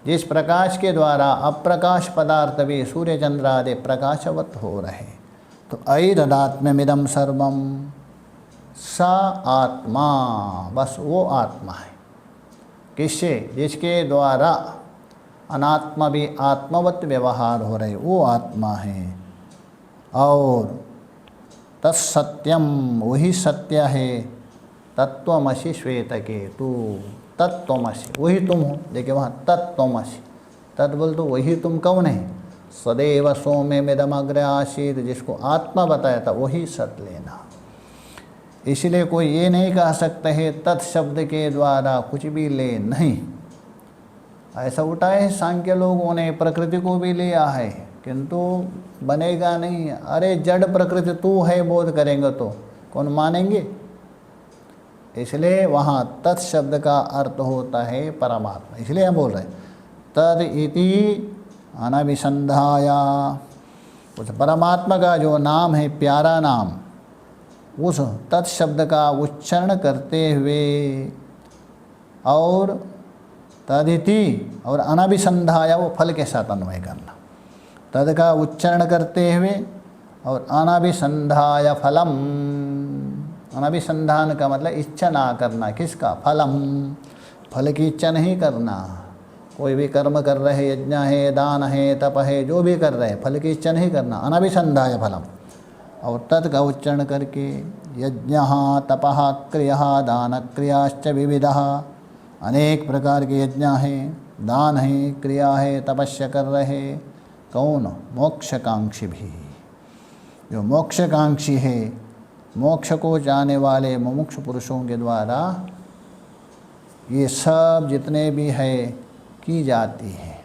S2: जिस प्रकाश के द्वारा अप्रकाश पदार्थ भी सूर्य चंद्र आदि प्रकाशवत हो रहे। तो ऐतदात्म्यमिदं सर्वम, स आत्मा, बस वो आत्मा है। किससे? जिसके द्वारा अनात्मा भी आत्मवत व्यवहार हो रहे, वो आत्मा है। और तत्सत्यम, वही सत्य है। तत्त्वमसि श्वेतकेतु, तत्त्वमसि, वही तुम हो। देखिए वहाँ तत्त्वमसि, तत् बोल तो वही तुम कौन है? सदैव सौम्यमिदमग्रे आसीत्, जिसको आत्मा बताया था वही सत लेना। इसलिए कोई ये नहीं कह सकते है तत्शब्द के द्वारा कुछ भी ले, नहीं। ऐसा उठाए है सांख्य लोगों ने, प्रकृति को भी लिया है किंतु बनेगा नहीं। अरे जड़ प्रकृति तू है बोध करेंगे तो कौन मानेंगे? इसलिए वहाँ तत्शब्द का अर्थ होता है परमात्मा। इसलिए हम बोल रहे हैं तद इति अनभिसंधाया, उस परमात्मा का जो नाम है प्यारा नाम, उस तत् शब्द का उच्चारण करते हुए और तदिति और अनभिसंधाया वो फल के साथ अन्वय करना। तद का उच्चारण करते हुए और अनभिसंधाय फलम, अनभिसंधान का मतलब इच्छा ना करना, किसका? फलम, फल की इच्छा नहीं करना। कोई भी कर्म कर रहे, यज्ञ है, दान है, तप है, जो भी कर रहे, फल की इच्छा नहीं करना, अनभिसंधाय फलम। और तत् का उच्चारण करके यज्ञ तपः क्रिया दान क्रियाश्च विविधः, अनेक प्रकार के यज्ञ हैं, दान है, क्रिया है, तपस्या कर रहे। कौन? मोक्षकांक्षी भी, जो मोक्षकांक्षी है, मोक्ष को जाने वाले मुमुक्ष पुरुषों के द्वारा ये सब जितने भी है की जाती है।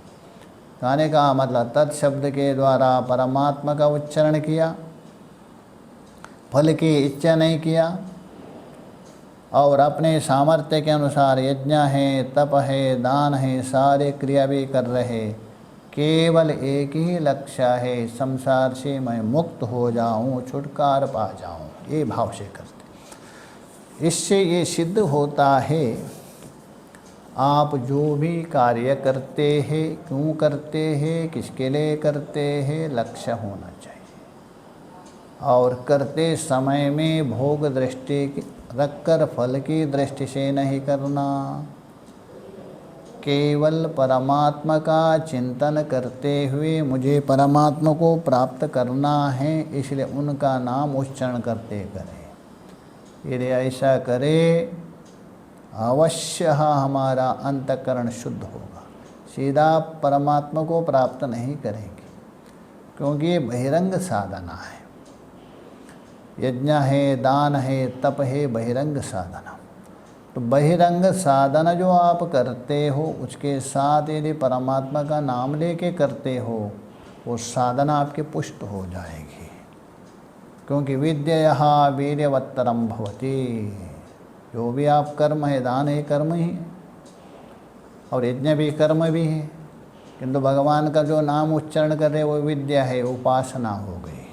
S2: कहने का मतलब तत् शब्द के द्वारा परमात्मा का उच्चारण किया, फल की इच्छा नहीं किया और अपने सामर्थ्य के अनुसार यज्ञ है, तप है, दान है, सारे क्रिया भी कर रहे। केवल एक ही लक्ष्य है, संसार से मैं मुक्त हो जाऊं, छुटकारा पा जाऊं, ये भाव से करते। इससे ये सिद्ध होता है आप जो भी कार्य करते हैं, क्यों करते हैं, किसके लिए करते हैं, लक्ष्य होना चाहिए। और करते समय में भोग दृष्टि रखकर फल की दृष्टि से नहीं करना, केवल परमात्मा का चिंतन करते हुए मुझे परमात्मा को प्राप्त करना है, इसलिए उनका नाम उच्चारण करते करें। यदि ऐसा करें अवश्य हमारा अंतःकरण शुद्ध होगा, सीधा परमात्मा को प्राप्त नहीं करेंगे, क्योंकि ये बहिरंग साधना है। यज्ञ है, दान है, तप है, बहिरंग साधना। तो बहिरंग साधना जो आप करते हो उसके साथ यदि परमात्मा का नाम लेके करते हो, वो साधना आपके पुष्ट हो जाएगी। क्योंकि विद्यया वीर्यवत्तरम भवति, जो भी आप कर्म है, दान है, कर्म ही है, और यज्ञ भी कर्म भी है, किंतु भगवान का जो नाम उच्चारण कर रहे वो विद्या है, उपासना हो गई,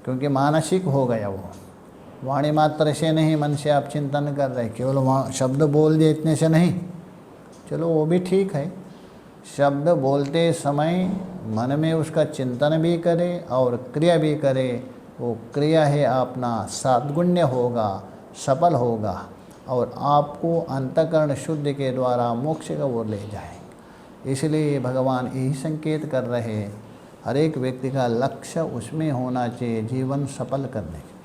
S2: क्योंकि मानसिक हो गया वो। वाणी मात्र से नहीं, मन से आप चिंतन कर रहे, केवल शब्द बोल दिए इतने से नहीं, चलो वो भी ठीक है। शब्द बोलते समय मन में उसका चिंतन भी करे और क्रिया भी करे, वो क्रिया है अपना सद्गुण्य होगा, सफल होगा और आपको अंतःकरण शुद्ध के द्वारा मोक्ष का ओर ले जाएंगे। इसलिए भगवान यही संकेत कर रहे, हर एक व्यक्ति का लक्ष्य उसमें होना चाहिए जीवन सफल करने के।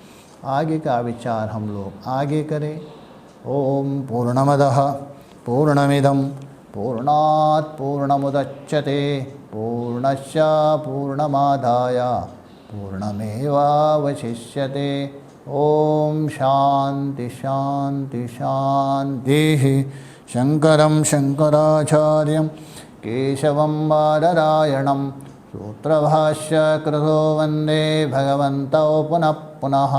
S2: आगे का विचार हम लोग आगे करें। ओम पूर्णमदः पूर्णमिदं पूर्णात् पूर्णमुदच्यते पूर्णस्य पूर्णमादाय पूर्णमेवावशिष्यते। ओम शांति शांति शांति। शंकरं शंकराचार्यं केशवं बादरायणं सूत्रभाष्य कृतो वंदे भगवन्तौ पुनः पुनः।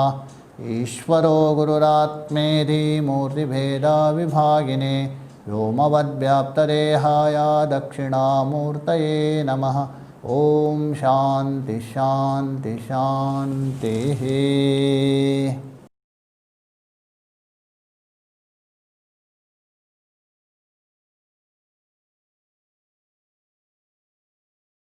S2: ईश्वरो गुरुरात्मेति मूर्तिभेदा विभागिने व्योमवद्व्याप्तदेहाय दक्षिणामूर्तये नमः। ओम शांति शांति शांति।